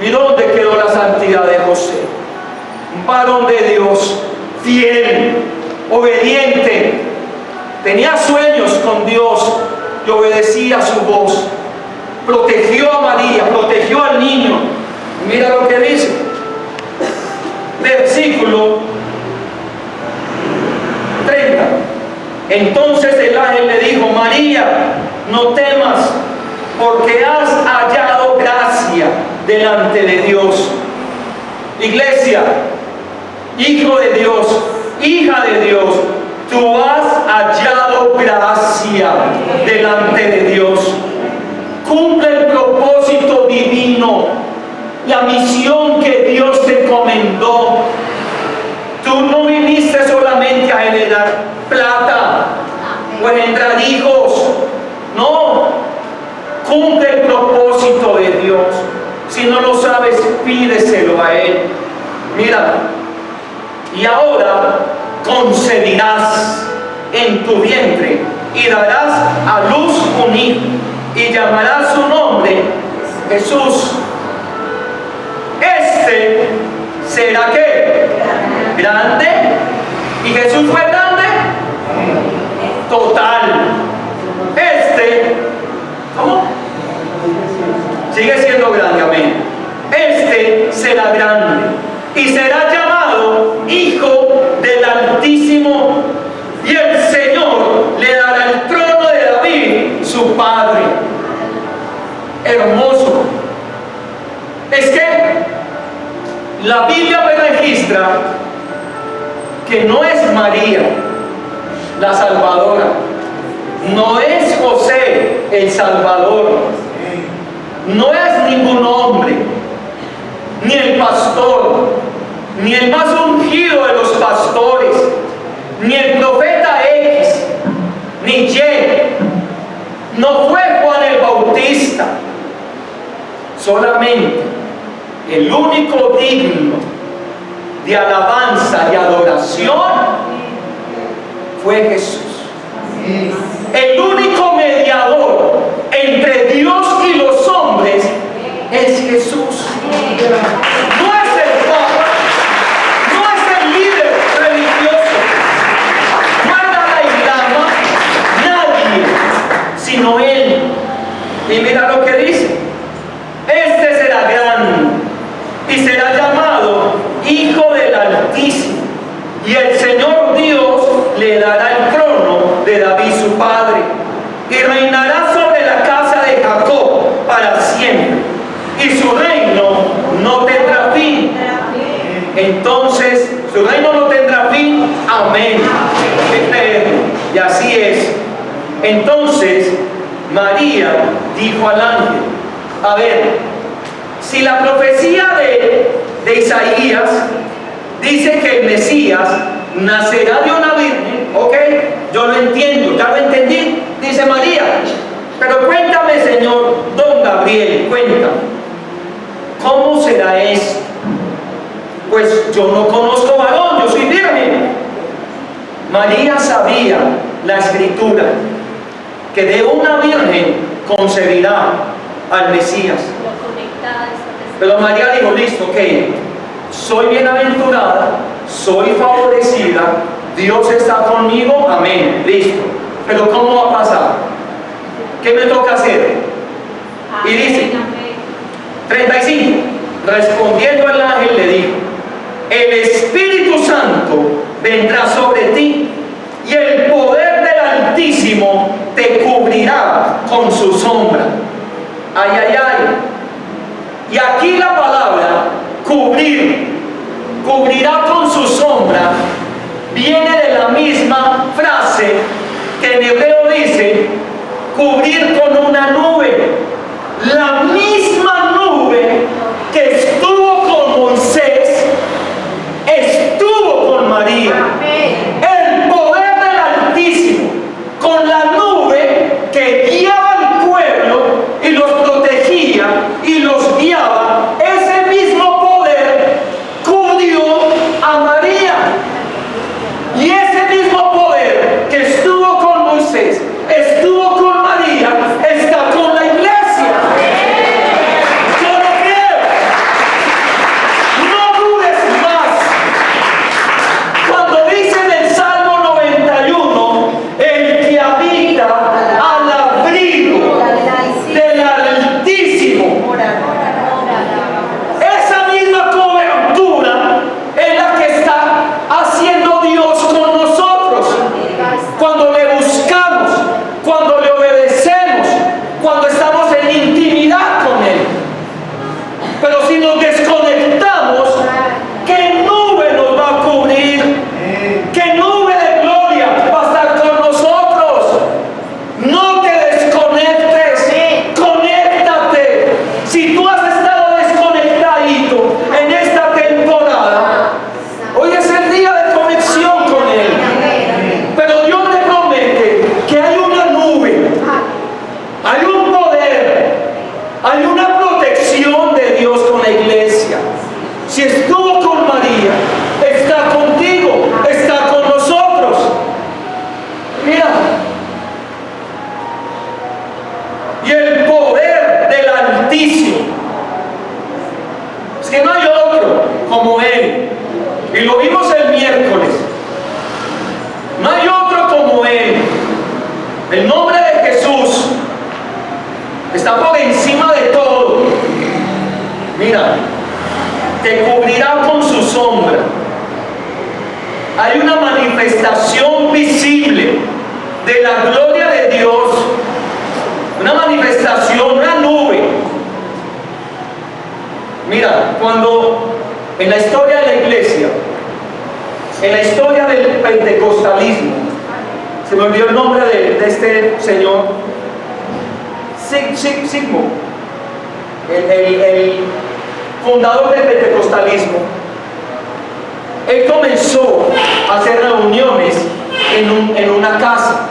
[SPEAKER 1] ¿Y dónde quedó la santidad de José? Un varón de Dios, fiel, obediente, tenía sueños con Dios y obedecía su voz. Protegió a María, protegió al niño. Mira lo que dice, versículo 30. Entonces el ángel le dijo, María, no temas, porque has hallado gracia delante de Dios. Iglesia, hijo de Dios, hija de Dios, tú has hallado gracia delante de Dios. Cumple el propósito divino, la misión que Dios te encomendó. Tú no viniste solamente a generar plata o engendrar hijos. No, cumple el propósito de Dios. Si no lo sabes, pídeselo a Él. Mira, y ahora concebirás en tu vientre y darás a luz un hijo y llamarás su nombre Jesús. Este será ¿qué? Grande. ¿Y Jesús fue grande? total. ¿Cómo? Sigue siendo grande, amén. Será grande y será llamado Hijo del Altísimo, y el Señor le dará el trono de David, su padre. Hermoso. Es que la Biblia me registra que no es María la salvadora, no es José el salvador, no es ningún hombre, ni el pastor, ni el más ungido de los pastores, ni el profeta X, ni Y. No fue Juan el Bautista. Solamente el único digno de alabanza y adoración fue Jesús. El único mediador entre Dios y los hombres es Jesús. No es el Papa, no es el líder religioso, no es Dalai Lama, nadie, sino Él. Y mira lo que dice: será grande y será llamado Hijo del Altísimo, y el Señor Dios le dará el trono de David su padre, y reinará sobre la casa de Jacob para siempre, y su reino no tendrá fin. Entonces, su reino no tendrá fin. Amén. Y así es. Entonces, María dijo al ángel: a ver, si la profecía de Isaías dice que el Mesías nacerá de una virgen, ok, yo lo entiendo, ya lo entendí, dice María, pero cuéntame, Señor, don Gabriel, cuéntame, ¿cómo será esto? Pues yo no conozco varón, yo soy virgen. María sabía la escritura, que de una virgen concebirá al Mesías. Pero María dijo: listo, ok, soy bienaventurada, soy favorecida, Dios está conmigo, amén, listo. Pero ¿cómo va a pasar? ¿Qué me toca hacer? Y dice 35, respondiendo el ángel le dijo: el Espíritu Santo vendrá sobre ti, y el poder del Altísimo te cubrirá con su sombra. Ay, ay, ay. Y aquí la palabra cubrir, cubrirá con su sombra, viene de la misma frase que en hebreo dice cubrir con una nube. La misma nube que estuvo con Moisés estuvo con María. El poder del Altísimo, con la nube que guiaba al pueblo y los protegía y los guiaba, ese mismo poder cubrió a María. Y ese mismo poder que estuvo con Moisés, estuvo con María, está con la iglesia. Yo lo creo. No dudes más. Cuando dice en el Salmo 91, el que habita al abrigo del Altísimo, esa misma cobertura es la que está haciendo Dios con nosotros. Cuando le buscamos, cuando le obedecemos, cuando estamos en intimidad con Él. Pero si nos desconectamos, ¿qué nube nos va a cubrir? ¿Qué nube de gloria va a estar con nosotros? No te desconectes, conéctate. Si tú has estado desconectadito en esta temporada, hoy es el día de conexión con Él. Pero Dios te promete que hay una nube, hay un poder, hay una protección de Dios con la iglesia. Si estuvo con María, está contigo, está con nosotros. Mira, y el poder del Altísimo, es que no hay otro como Él, y lo vimos el miércoles. No hay otro como Él. El nombre de Jesús está por encima de todo. Mira, te cubrirá con su sombra. Hay una manifestación visible de la gloria de Dios, una manifestación, una nube. Mira, cuando en la historia de la iglesia, en la historia del pentecostalismo, se me olvidó el nombre de este señor, Sigmund, el fundador del pentecostalismo. Él comenzó a hacer reuniones en una casa,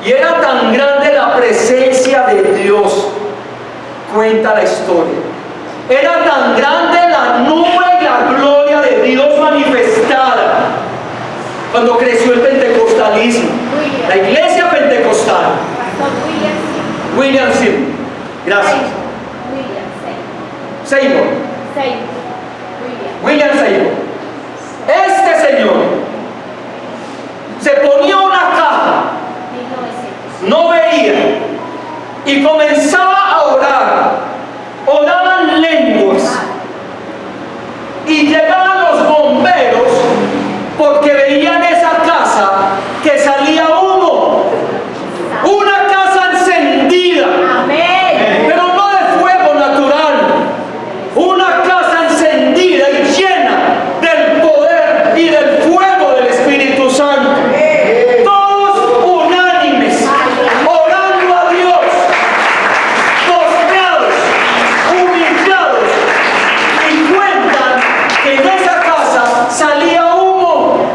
[SPEAKER 1] y era tan grande la presencia de Dios, cuenta la historia, era tan grande la nube y la gloria de Dios manifestada cuando creció el pentecostalismo, la iglesia pentecostal. William Seymour, gracias. Seymour. William Seymour. Este señor se ponía una caja, no veía, y comenzaba a orar. Oraban lenguas y llegaban los bomberos porque veían esa casa que salía humo, una casa encendida. Amén. Pero no de fuego natural, una casa encendida y llena del poder y del fuego del Espíritu Santo. Todos unánimes, orando a Dios, postrados, humillados, y cuentan que en esa casa salía humo,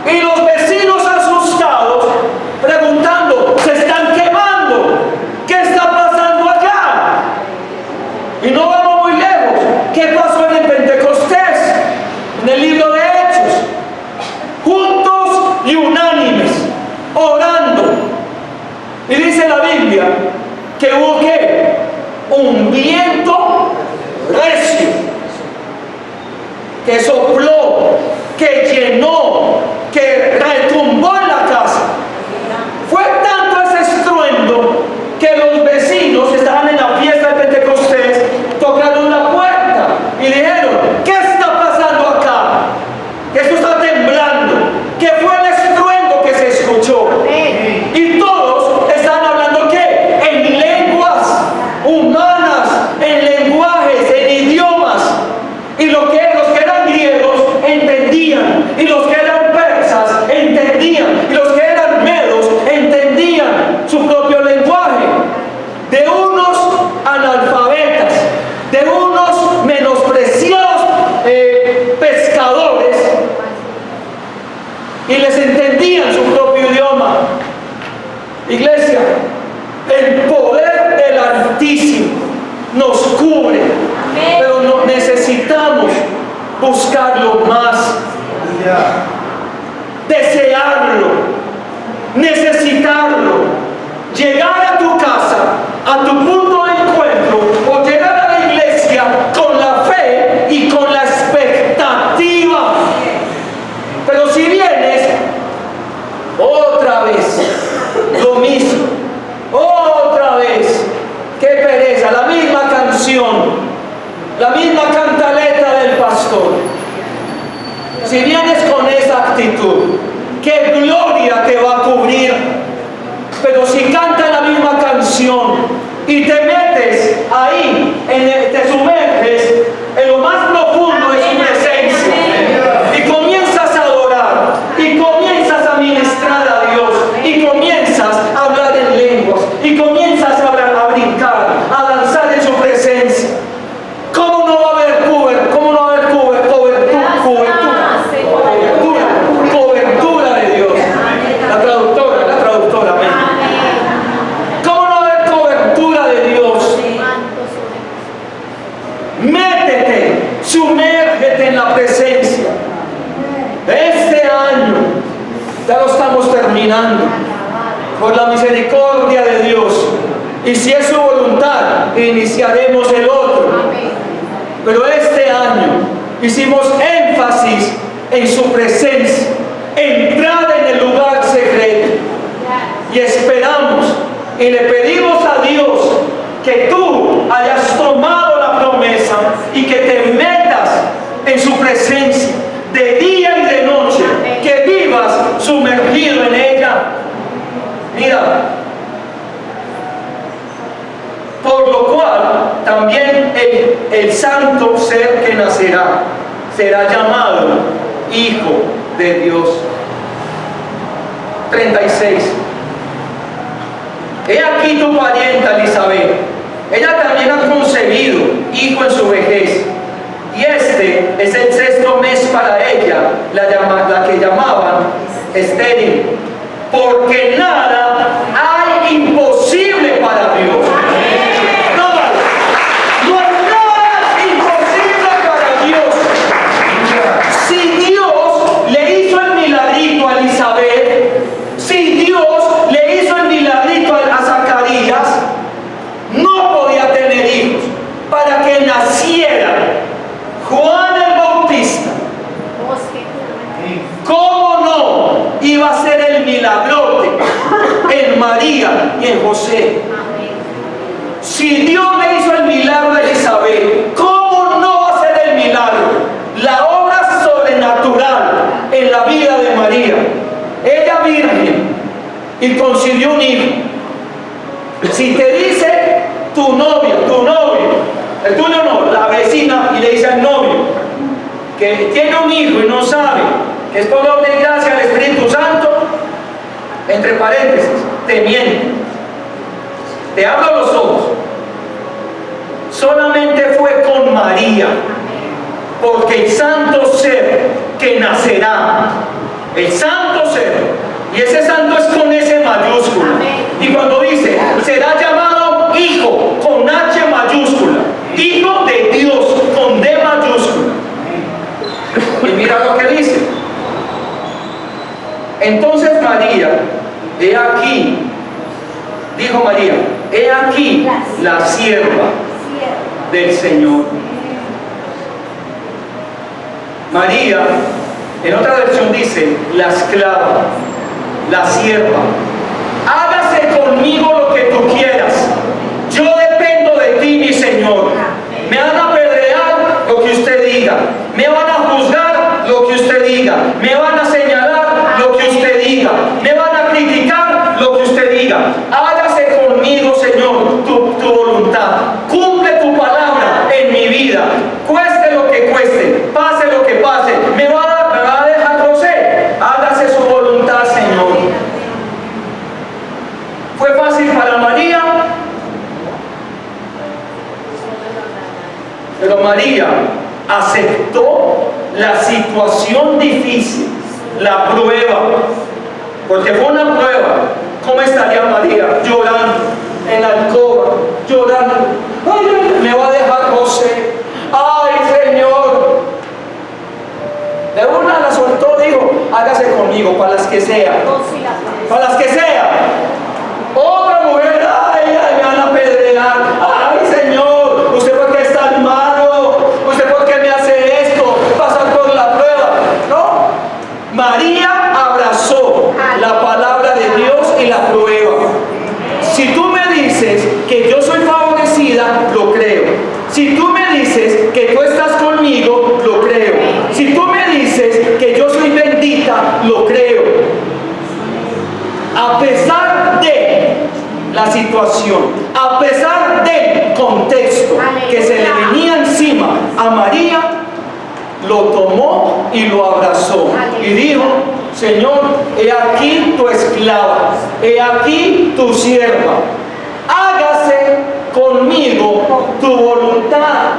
[SPEAKER 1] y los vecinos asustados preguntando: se están quemando, ¿qué está pasando allá? Y no vamos muy lejos, ¿qué pasó en el Pentecostés? En el libro de Hechos, juntos y unánimes, orando. Y dice la Biblia que hubo ¿qué? Un viento recio que sopló, que llenó, que retumbó en la casa. Fue tanto ese estruendo que los vecinos estaban en la fiesta de Pentecostés, tocaron la puerta y dijeron: ¿qué está pasando acá? Que esto está temblando. ¿Qué fue el estruendo que se escuchó? Y todos estaban hablando ¿qué? En lenguas humanas, en lenguajes, en idiomas. Y los que eran griegos entendían, y los que eran persas entendían, y los que eran medos entendían su propio lenguaje. De unos analfabetas, de unos menospreciados pescadores, y les entendían su propio idioma. Iglesia, el poder del Altísimo nos cubre, pero necesitamos buscarlo más, desearlo, necesitarlo, llegar a tu casa, a tu punto de encuentro, o llegar a la iglesia con la fe y con la expectativa. Pero si vienes otra vez lo mismo, otra vez, qué pereza, la misma canción, la misma cantaleta del pastor. Si vienes con esa actitud, qué gloria te va a cubrir. Pero si cantas la misma canción y te metes ahí, te sumerges en lo más profundo de su presencia, y comienzas a adorar, y comienzas a ministrar a Dios, y comienzas a hablar en lenguas, y comienzas a brincar, a danzar en su presencia, ¿cómo no va a haber cobertura de Dios? La traductora, amén. ¿Cómo no va a haber cobertura de Dios? Métete, sumérgete en la presencia. Este año ya lo estamos terminando, por la misericordia de Dios, y si es su voluntad iniciaremos el otro. Pero este año hicimos énfasis en su presencia, entrar en el lugar secreto. y esperamos y le pedimos a Dios que tú hayas tomado la promesa y que te metas en su presencia de día y de noche, que vivas sumergido en ella. Mira, por lo cual también el santo ser que nacerá será llamado Hijo de Dios. 36. He aquí tu parienta Elizabeth. Ella también ha concebido hijo en su vejez. Y este es el 6º mes para ella, la que llamaban estéril. Porque nada hay imposible para Dios. No hay nada imposible para Dios. Si Dios le hizo el milagrito a Elizabeth, si Dios le hizo el milagrito a Zacarías, no podía tener hijos. Para que naciera Juan el Bautista, ¿cómo no iba a ser el milagrote en María y en José? Si Dios le hizo el milagro a Elizabeth, ¿cómo no va a ser el milagro, la obra sobrenatural en la vida de María? Ella virgen y concibió un hijo. Si te dice tu novia, el tuyo no, la vecina, y le dice al novio que tiene un hijo y no sabe que es por obra y gracia del Espíritu Santo, entre paréntesis, te miente, te abro los ojos. Solamente fue con María, porque el santo ser que nacerá, el santo ser, y ese santo es con S mayúscula. Y cuando dice, será llamado Hijo, con H mayúscula, Hijo de Dios, con D mayúscula. Y mira lo que dice. Entonces María, he aquí, dijo María, he aquí la sierva del Señor. María, en otra versión dice, la esclava, la sierva. Hágase conmigo lo que tú quieras. Yo dependo de ti, mi Señor. Me van a apedrear lo que usted diga. Me van a juzgar lo que usted diga. Me van a señalar lo que usted diga. Me van a criticar lo que usted diga. Hágase conmigo, Señor, tu voluntad. Cumple tu palabra en mi vida. Cueste lo que cueste. Pase lo que pase. Me va a dejar José. Hágase su voluntad, Señor. ¿Fue fácil para María? Pero María aceptó la situación difícil, la prueba, porque fue una prueba. ¿Cómo estaría María? Llorando en la alcoba, llorando. Ay, me va a dejar José. Ay, Señor. De una la soltó, dijo, hágase conmigo, para las que sea. Para las que sea. Otra mujer, ay, me van a apedrear. Ay, Señor, ¿usted por qué es tan malo? ¿Usted por qué me hace esto? Pasar por la prueba. No, María abrazó la palabra de Dios y la prueba. Si tú me dices que yo soy favorecida, lo creo. Si tú me dices que tú estás conmigo, lo creo. Si tú me dices que yo soy bendita, lo creo. A pesar de la situación, a pesar del contexto que se le venía encima a María, lo tomó y lo abrazó y dijo, Señor, he aquí tu esclava, he aquí tu sierva, hágase conmigo tu voluntad,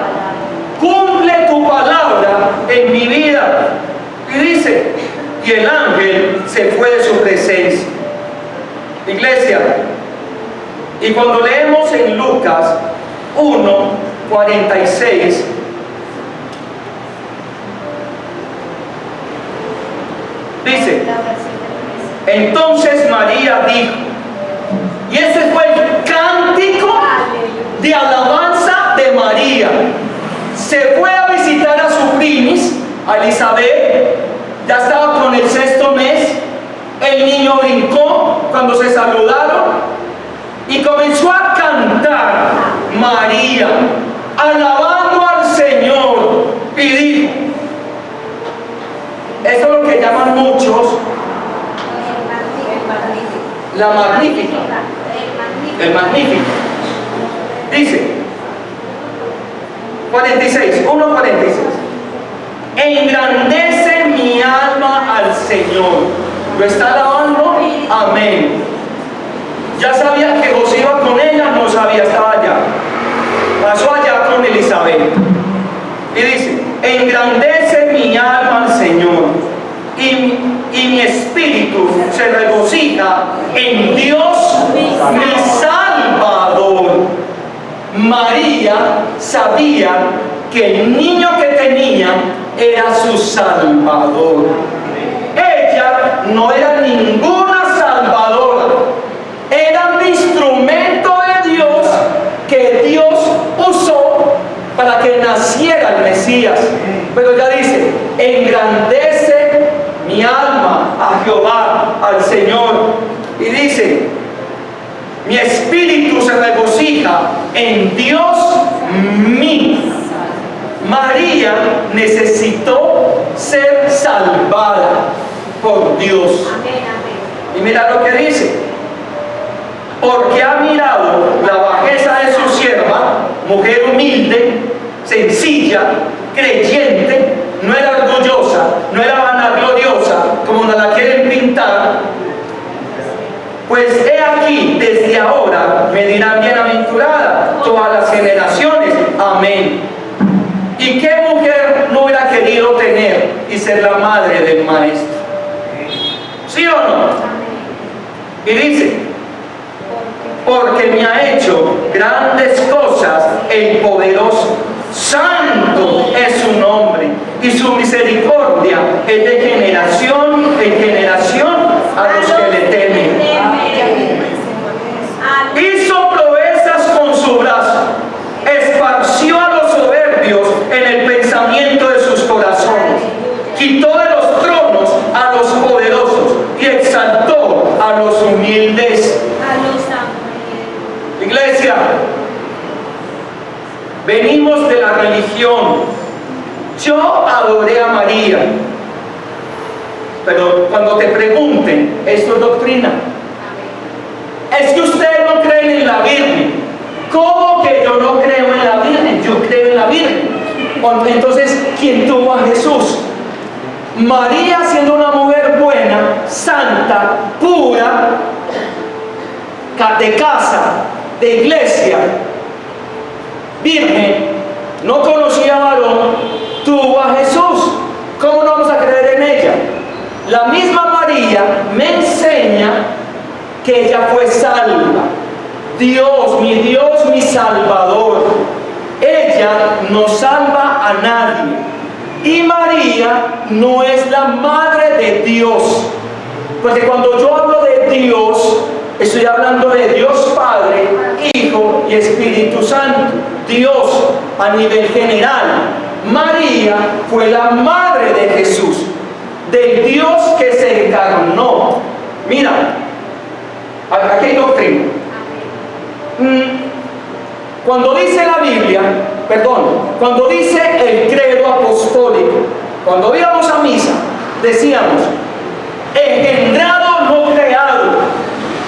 [SPEAKER 1] cumple tu palabra en mi vida. Y dice, y el ángel se fue de su presencia. Iglesia, y cuando leemos en Lucas 1:46, dice, entonces María dijo, y ese fue el cántico de alabanza de María. Se fue a visitar a su primis, a Elizabeth, ya estaba con el 6º mes. El niño brincó cuando cuando se saludaron, y comenzó a cantar María, alabando al Señor, y dijo, eso es lo que llaman muchos la Magnífica. El Magnífico. Dice 46, 1:46. Engrandece mi alma al Señor. ¿Lo está alabando? Amén. Ya sabía que José iba con ella, no sabía, estaba allá. Pasó allá con Elizabeth. Y dice, engrandece mi alma al Señor. Y mi espíritu se regocija en Dios mi Salvador. María sabía que el niño que tenía era su Salvador. Ella no era ninguna salvadora, era un instrumento de Dios que Dios usó para que naciera el Mesías. Pero ya dice, engrandece mi alma a Jehová, al Señor. Y dice, mi espíritu se regocija en Dios mío. María necesitó ser salvada por Dios. Y mira lo que dice, porque ha mirado la bajeza de su sierva, mujer humilde, sencilla, creyente, no era orgullosa, no era vanagloriosa, como nos la quieren pintar. Pues he aquí, desde ahora me dirán bienaventurada todas las generaciones. Amén. ¿Y qué mujer no hubiera querido tener y ser la madre del Maestro? ¿Sí o no? Y dice, porque me ha hecho grandes cosas el poderoso. Santo es su nombre, y su misericordia es de generación en generación a los que le temen. Hizo proezas con su brazo, esparció a los soberbios en el pensamiento de sus corazones, quitó de los tronos a los poderosos y exaltó a los humildes. Iglesia, venimos de la religión. Yo adoré a María, pero cuando te pregunten, ¿esto es doctrina? Es que ustedes no creen en la Virgen. ¿Cómo que yo no creo en la Virgen? Yo creo en la Virgen. Entonces, ¿quién tuvo a Jesús? María, siendo una mujer buena, santa, pura, de casa, de iglesia, virgen, no conocía varón, tuvo a Jesús. ¿Cómo no vamos a creer en ella? La misma María me enseña que ella fue salva. Dios, mi Salvador. Ella no salva a nadie. Y María no es la madre de Dios. Porque cuando yo hablo de Dios, estoy hablando de Dios Padre, Hijo y Espíritu Santo. Dios a nivel general. María fue la madre de Jesús, del Dios que se encarnó. Mira, aquí hay doctrina. Cuando dice la Biblia, cuando dice el credo apostólico, cuando íbamos a misa, decíamos, engendrado, no creado,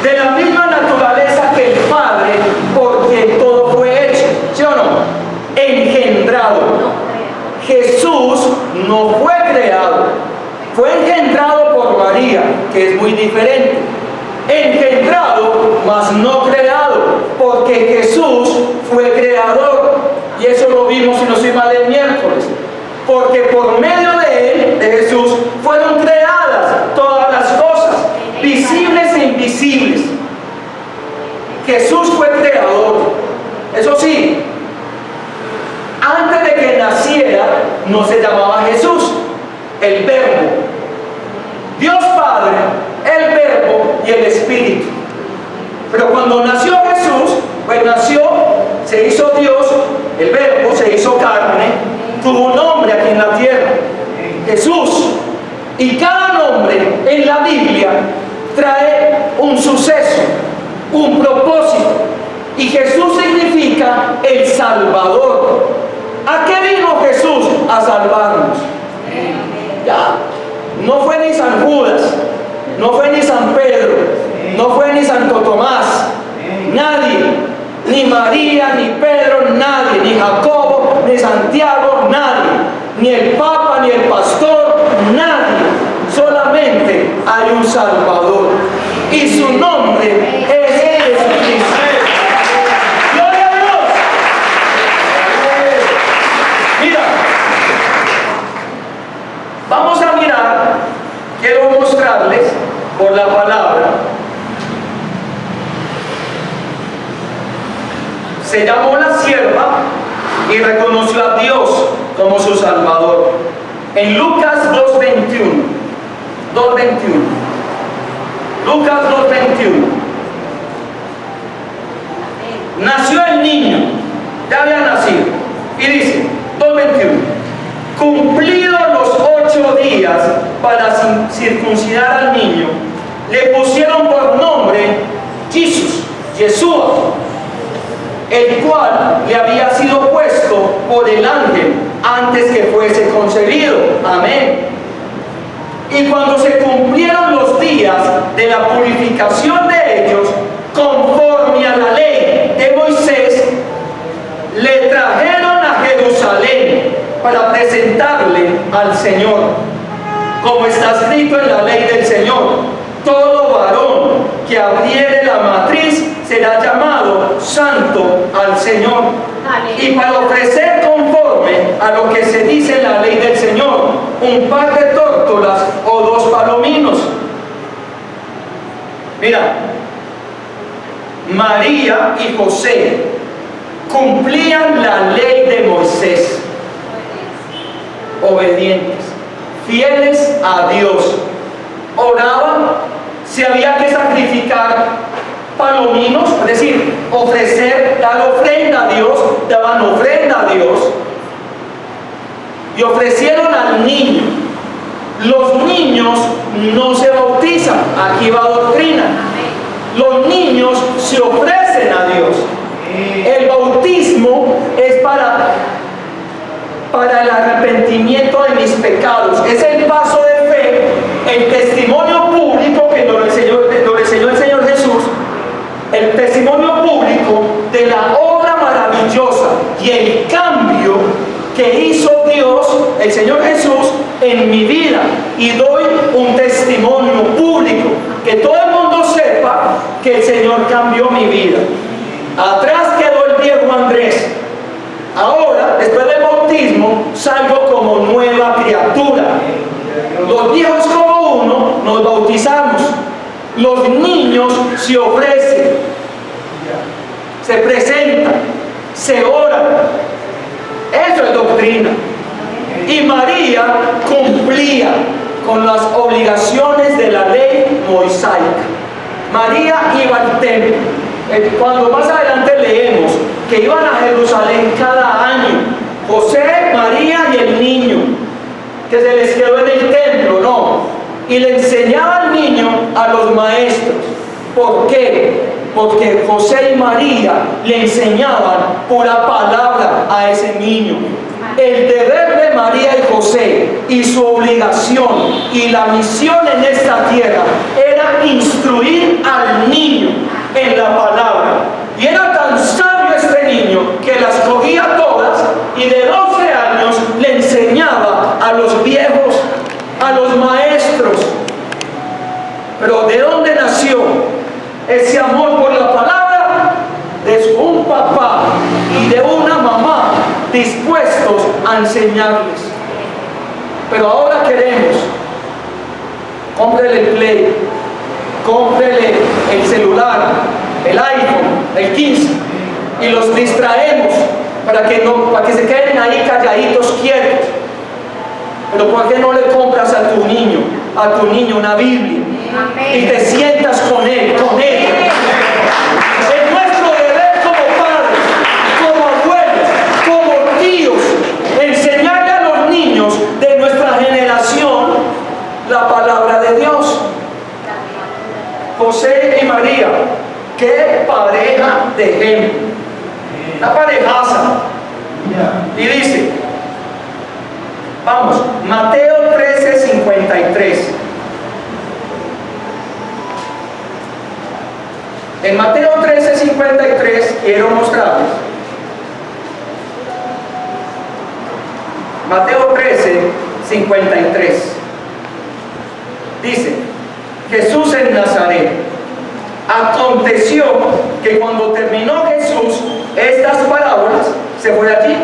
[SPEAKER 1] de la misma naturaleza que el Padre, porque todo fue hecho, ¿sí o no? Engendrado. Jesús no fue creado, fue engendrado por María, que es muy diferente. Engendrado, mas no creado, porque Jesús fue creador, y eso lo vimos, si no estoy mal, el miércoles, porque por medio de él, de Jesús, fueron creadas todas las cosas, visibles e invisibles. Jesús fue creador. Eso sí, antes de que naciera no se llamaba Jesús, el Verbo. Dios Padre, el Verbo y el Espíritu. Pero cuando nació Jesús, pues nació, se hizo Dios, el Verbo se hizo carne, tuvo un nombre aquí en la tierra, Jesús. Y cada nombre en la Biblia trae un suceso, un propósito. Y Jesús significa el Salvador. ¿A qué vino Jesús? A salvarnos. Ya. No fue ni San Judas, no fue ni San Pedro, no fue ni Santo Tomás, nadie, ni María, ni Pedro, nadie, ni Jacobo, ni Santiago, nadie, ni el Papa, ni el pastor, nadie. Solamente hay un Salvador y su nombre es Jesucristo. ¡Gloria a Dios! Mira, vamos a mirar, quiero mostrarles por la palabra. Se llamó la sierva y reconoció a Dios como su Salvador. En Lucas 2:21. Lucas 2:21. Nació el niño, ya había nacido. Y dice, 2:21. Cumplidos los 8 días para circuncidar al niño, le pusieron por nombre Jesús, Yeshua, el cual le había sido puesto por el ángel antes que fuese concebido. Amén. Y cuando se cumplieron los días de la purificación de ellos, conforme a la ley de Moisés, le trajeron a Jerusalén para presentarle al Señor. Como está escrito en la ley del Señor, todo varón que abriere la matriz será llamado santo al Señor. Y para ofrecer conforme a lo que se dice en la ley del Señor, un par de tórtolas o 2 palominos. Mira, María y José cumplían la ley de Moisés, obedientes, fieles a Dios, oraban, se había que sacrificar palominos, es decir, ofrecer, dar ofrenda a Dios, daban ofrenda a Dios y ofrecieron al niño. Los niños no se bautizan, aquí va doctrina. Los niños se ofrecen a Dios. El bautismo es para el arrepentimiento de mis pecados, es el paso de fe, el testimonio público que nos enseñó el Señor Jesús, el testimonio público de la obra maravillosa y el cambio que hizo Dios, el Señor Jesús, en mi vida. Y doy un testimonio público, que todo el mundo sepa que el Señor cambió mi vida. Atrás quedó el viejo Andrés. Ahora, después del bautismo, salgo como nueva criatura. Los viejos como uno nos bautizamos. Los niños se ofrecen, se presentan, se oran. Eso es doctrina. Y María cumplía con las obligaciones de la ley mosaica. María iba al templo. Cuando más adelante leemos que iban a Jerusalén cada año, José, María y el niño, que se les quedó en el templo, no. Y le enseñaba al niño a los maestros. ¿Por qué? Porque José y María le enseñaban pura palabra a ese niño. El deber de María y José y su obligación y la misión en esta tierra era instruir al niño en la palabra. Y era tan sabio este niño que las cogía todas y de 12 años le enseñaba a los viejos, a los maestros. Pero ¿de dónde nació ese amor por la palabra? De un papá y de una mamá dispuestos a enseñarles. Pero ahora queremos, cómprele el Play, cómprele el celular, el iPhone, el 15, y los distraemos para que se queden ahí calladitos, quietos. Pero ¿por qué no le compras a tu niño una Biblia? Amén. Y te sientas con él, con ella? Es nuestro deber como padres, como abuelos, como tíos, enseñarle a los niños de nuestra generación la palabra de Dios. José y María, qué pareja de ejemplo, una parejaza. Y dice, vamos, Mateo 13:53. En Mateo 13:53 quiero mostrarles. Mateo 13:53. Dice, Jesús en Nazaret. Aconteció que cuando terminó Jesús estas parábolas, se fue allí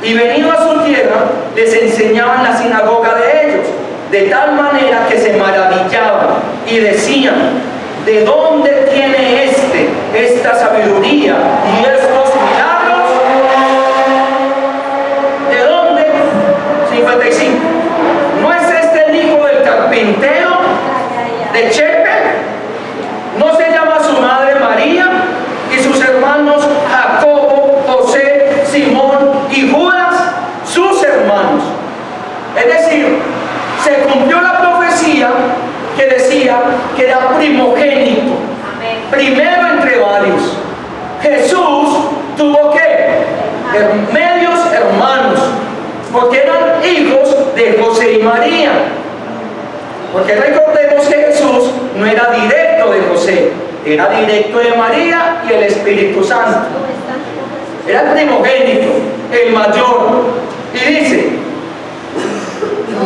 [SPEAKER 1] y venido a su tierra, les enseñaba en la sinagoga de ellos, de tal manera que se maravillaban y decían, ¿de dónde tiene esta sabiduría y estos milagros? ¿De dónde? 55. ¿No es este el hijo del carpintero de Chepe? ¿No se llama su madre María y sus hermanos Jacobo, José, Simón y Judas? Sus hermanos. Es decir, se cumplió la profecía que decía que era primogénito, primero entre varios. Jesús tuvo que medios hermanos, porque eran hijos de José y María. Porque recordemos que Jesús no era directo de José, era directo de María y el Espíritu Santo. Era el primogénito, el mayor. Y dice,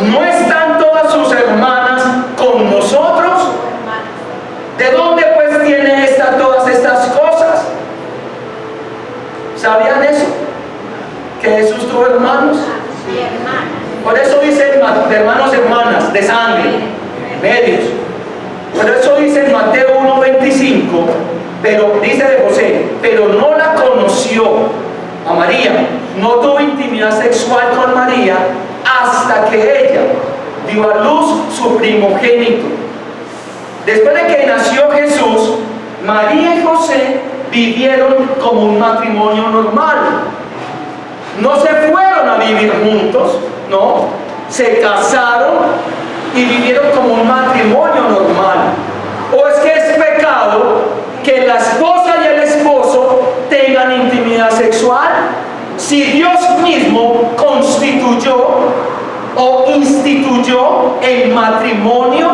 [SPEAKER 1] ¿no están todas sus hermanas con nosotros? ¿De dónde pues tiene todas estas cosas? ¿Sabían eso? Que Jesús tuvo hermanos. Por eso dice hermanos, hermanas, de sangre, medios. Por eso dice en Mateo 1:25, pero dice de José, pero no la conoció a María, no tuvo intimidad sexual con María hasta que ella dio a luz su primogénito. Después de que nació Jesús, María y José vivieron como un matrimonio normal. No se fueron a vivir juntos, no, se casaron y vivieron como un matrimonio normal. ¿O es que es pecado que la esposa y el esposo tengan intimidad sexual? Si Dios mismo constituyó o instituyó el matrimonio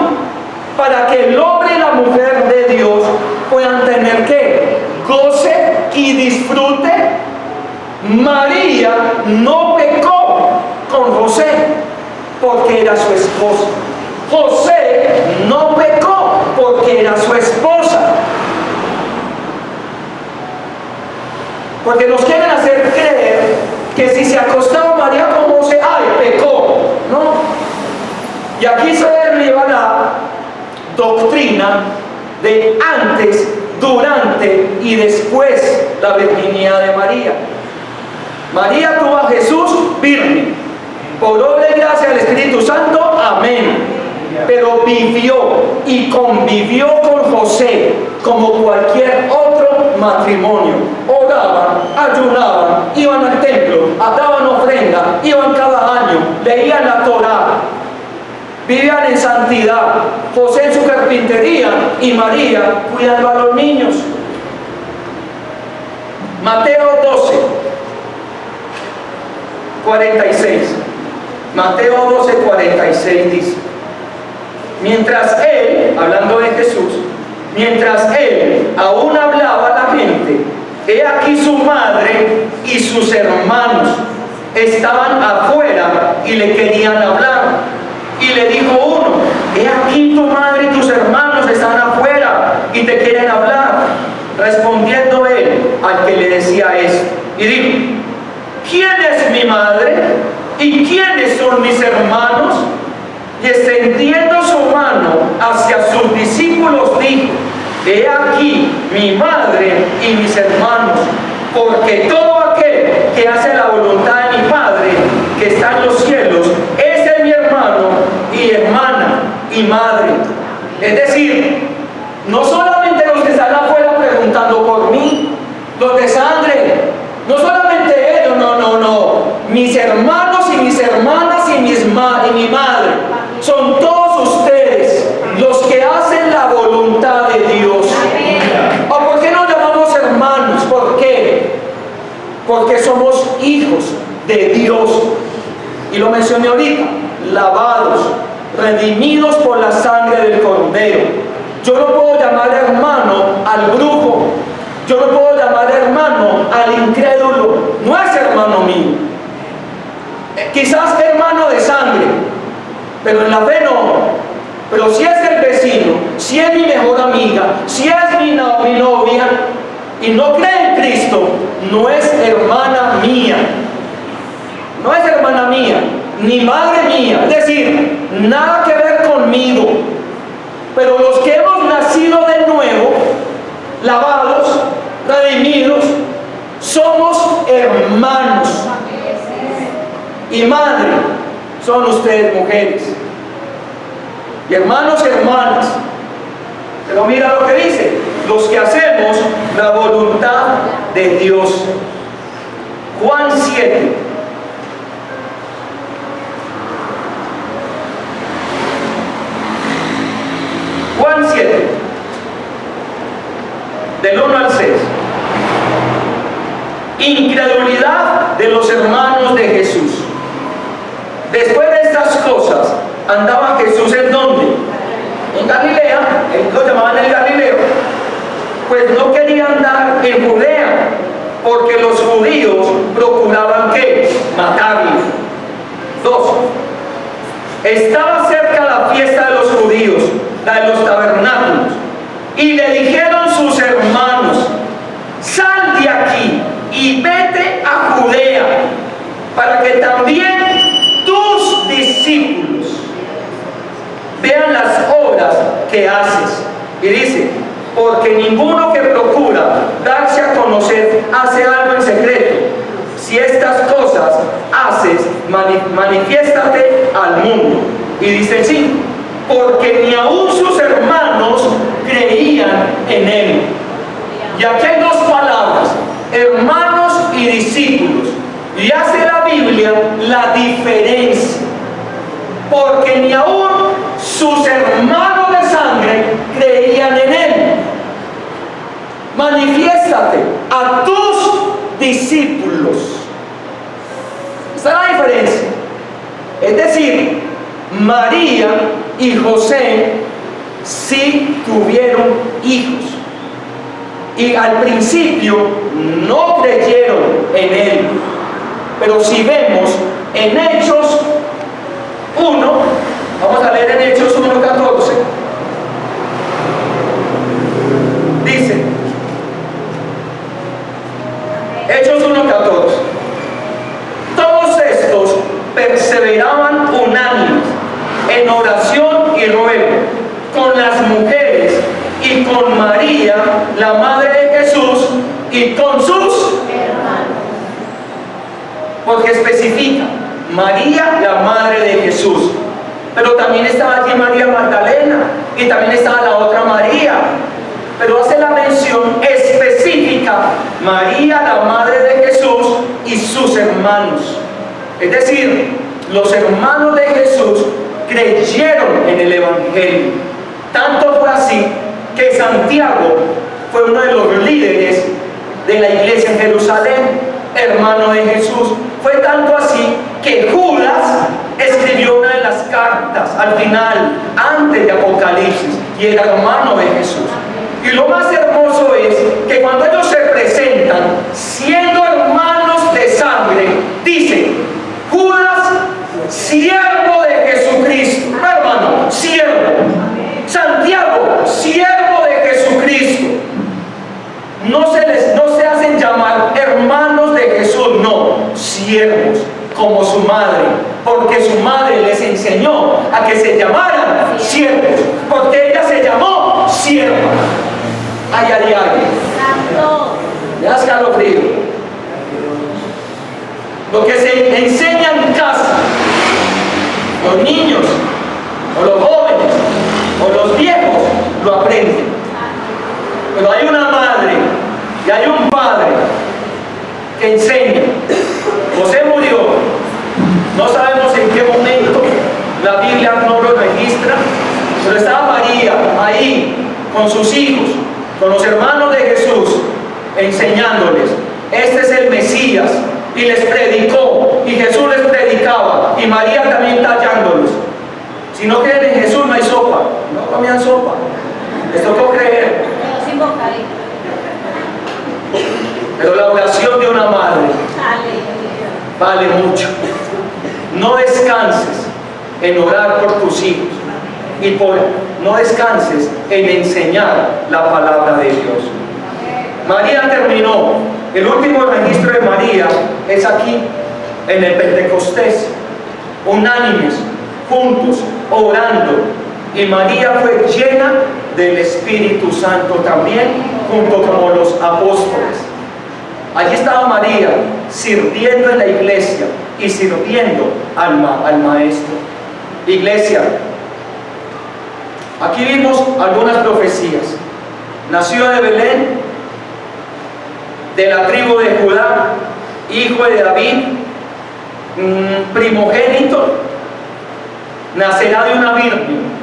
[SPEAKER 1] para que el hombre y la mujer de Dios puedan tener ¿qué? Goce y disfrute. María no pecó con José porque era su esposa. José no pecó porque era su esposa. Porque nos quieren hacer creer que si se acostaba María con José, ¡ay, pecó! ¿No? Y aquí se derriba la doctrina de antes, durante y después la virginidad de María. María tuvo a Jesús virgen, por obra y gracia del Espíritu Santo, amén. Pero vivió y convivió con José como cualquier otro matrimonio. Oraban, ayunaban, iban al templo, daban ofrenda, iban cada año, leían la Torá, vivían en santidad. José en su carpintería y María cuidando a los niños. Mateo 12:46. Mateo 12:46 dice, mientras él, hablando de Jesús, mientras él aún hablaba a la gente, he aquí su madre y sus hermanos estaban afuera y le querían hablar. Y le dijo uno, he aquí tu madre y tus hermanos están afuera y te quieren hablar. Respondiendo él al que le decía esto, y dijo, ¿quién es mi madre? ¿Y quiénes son mis hermanos? Y extendiendo su mano hacia sus discípulos dijo, he aquí mi madre y mis hermanos, porque todo aquel que hace la voluntad de mi Padre que está en los cielos, ese es mi hermano y hermana y madre. Es decir, no solamente los que están afuera preguntando por mí, los de sangre, no solamente ellos, no, mis hermanos y mis hermanas y mi madre, son todos ustedes los que hacen la voluntad de de Dios. Y lo mencioné ahorita, lavados, redimidos por la sangre del Cordero. Yo no puedo llamar hermano al brujo, yo no puedo llamar hermano al incrédulo, no es hermano mío. Quizás hermano de sangre, pero en la fe no. Pero si es el vecino, si es mi mejor amiga, si es mi novia y no cree en Cristo, no es hermana mía. No es hermana mía, ni madre mía. Es decir, nada que ver conmigo. Pero los que hemos nacido de nuevo, lavados, redimidos, somos hermanos. Y madre son ustedes, mujeres. Y hermanos y hermanas. Pero mira lo que dice: los que hacemos la voluntad de Dios. Juan 7. Juan 7, del 1 al 6. Incredulidad de los hermanos de Jesús. Después de estas cosas, andaba Jesús ¿en dónde? En Galilea. Lo llamaban el Galileo. Pues no quería andar en Judea, porque los judíos procuraban ¿qué? Matarlo. 2. Estaba cerca la fiesta de los judíos, la de los tabernáculos, y le dijeron sus hermanos: sal de aquí y vete a Judea, para que también tus discípulos vean las obras que haces. Y dice: porque ninguno que procura darse a conocer hace algo en secreto. Si estas cosas haces, manifiéstate al mundo. Y dice sí, porque ni aun sus hermanos creían en él. Y aquí hay dos palabras: hermanos y discípulos. Y hace la Biblia la diferencia, porque ni aun sus hermanos de sangre creían en él. Manifiéstate a tus discípulos. Esa es la diferencia. Es decir, María y José sí tuvieron hijos, y al principio no creyeron en él. Pero si vemos en Hechos 1, vamos a leer en Hechos 1:14, dice, Hechos 1:14, todos estos perseveraban unánimes en oración y ruego con las mujeres y con María, la madre de Jesús, y con sus hermanos. Porque especifica María, la madre de Jesús, pero también estaba allí María Magdalena, y también estaba la otra María, pero hace la mención específica: María, la madre de Jesús, y sus hermanos. Es decir, los hermanos de Jesús creyeron en el Evangelio. Tanto fue así que Santiago fue uno de los líderes de la iglesia en Jerusalén, hermano de Jesús. Fue tanto así que Judas escribió una de las cartas al final, antes de Apocalipsis, y era hermano de Jesús. Y lo más hermoso es que cuando ellos se presentan siendo hermanos de sangre, dice: Judas, siervo de Jesucristo. No, hermano, siervo. Santiago, siervo de Jesucristo. No se hacen llamar hermanos de Jesús, no, siervos, como su madre, porque su madre les enseñó a que se llamaran siervos, porque ella se llamó sierva. Ay, ay, ay. Me da escalofrío. Lo que se enseña en casa, los niños, o los jóvenes, o los viejos, lo aprenden. Pero hay una madre y hay un padre que enseña. José murió, no sabemos en qué momento, la Biblia no lo registra, pero estaba María ahí con sus hijos, con los hermanos de Jesús, enseñándoles: este es el Mesías, y les predicó y Jesús les predicaba y María también tallándolos. Si no creen en Jesús no hay sopa, no comían sopa, les tocó creer.
[SPEAKER 3] Pero sin bocadillo.
[SPEAKER 1] Pero la oración de una madre vale mucho. No descanses en orar por tus hijos y no descanses en enseñar la palabra de Dios. María terminó. El último registro de María es aquí, en el Pentecostés, unánimes, juntos, orando. Y María fue llena del Espíritu Santo también, junto con los apóstoles. Allí estaba María, sirviendo en la iglesia y sirviendo al Maestro. Iglesia, aquí vimos algunas profecías. Nació de Belén, de la tribu de Judá, hijo de David, primogénito, nacerá de una virgen.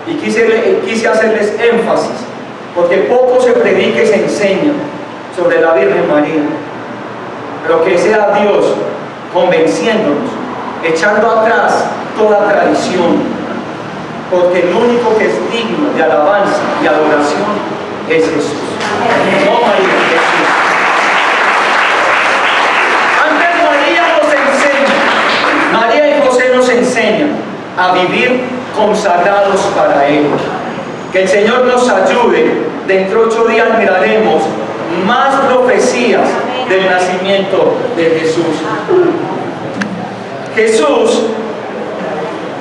[SPEAKER 1] Y quise hacerles énfasis, porque poco se predica y se enseña sobre la Virgen María, pero que sea Dios convenciéndonos, echando atrás toda tradición, porque el único que es digno de alabanza y adoración es Jesús, no María, Jesús. María y José nos enseñan a vivir consagrados para Él. Que el Señor nos ayude. Dentro de 8 días miraremos más profecías del nacimiento de Jesús. Jesús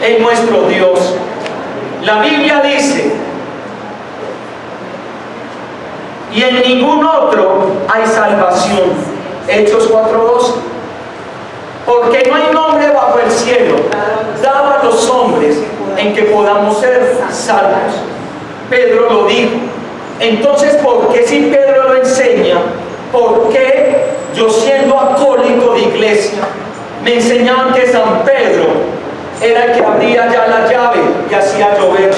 [SPEAKER 1] es nuestro Dios. La Biblia dice, y en ningún otro hay salvación. Hechos 4:12. Porque no hay nombre bajo el cielo dado a los hombres en que podamos ser salvos. Pedro lo dijo. Entonces, ¿por qué si Pedro lo enseña? ¿Por qué yo, siendo acólito de iglesia, me enseñaban que San Pedro era el que abría ya la llave y hacía llover?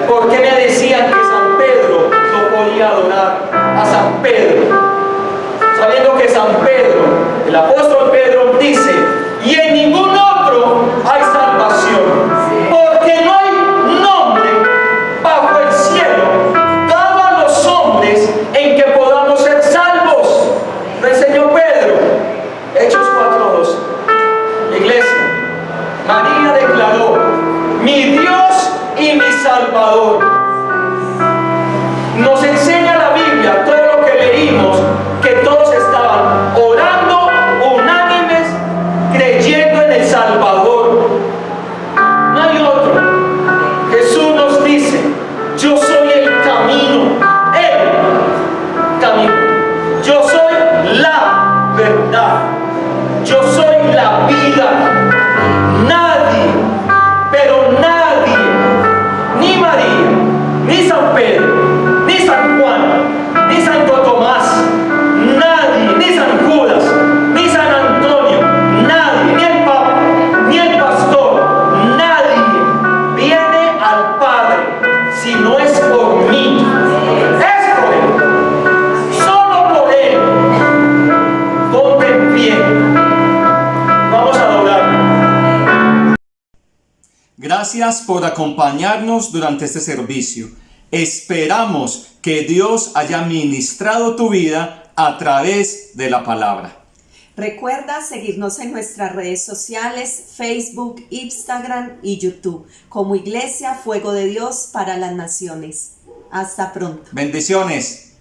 [SPEAKER 1] ¿Por qué me decían que San Pedro no podía adorar a San Pedro? Sabiendo que San Pedro, el apóstol Pedro dice, y en ningún otro hay salvación, porque no hay nombre bajo el cielo dado a los hombres en que podamos ser salvos. Lo enseñó Pedro, Hechos 4:2. Iglesia, María declaró, mi Dios y mi Salvador. Nos enseña la Biblia, todo lo que leímos, que todos estaban orando unánimes, creyendo en el Salvador. No hay otro. Jesús nos dice, yo soy el camino, el camino. Yo soy la verdad. Yo soy la vida. Nadie, pero nadie, ni María, ni San Pedro, ni San Juan, ni Santo Tomás, nadie, ni San Judas, ni San Antonio, nadie, ni el Papa, ni el pastor, nadie viene al Padre si no es por mí. Es por Él, solo por Él. Ponte en pie. Vamos a adorar. Gracias por acompañarnos durante este servicio. Esperamos que Dios haya ministrado tu vida a través de la palabra.
[SPEAKER 2] Recuerda seguirnos en nuestras redes sociales, Facebook, Instagram y YouTube, como Iglesia Fuego de Dios para las Naciones. Hasta pronto.
[SPEAKER 1] Bendiciones.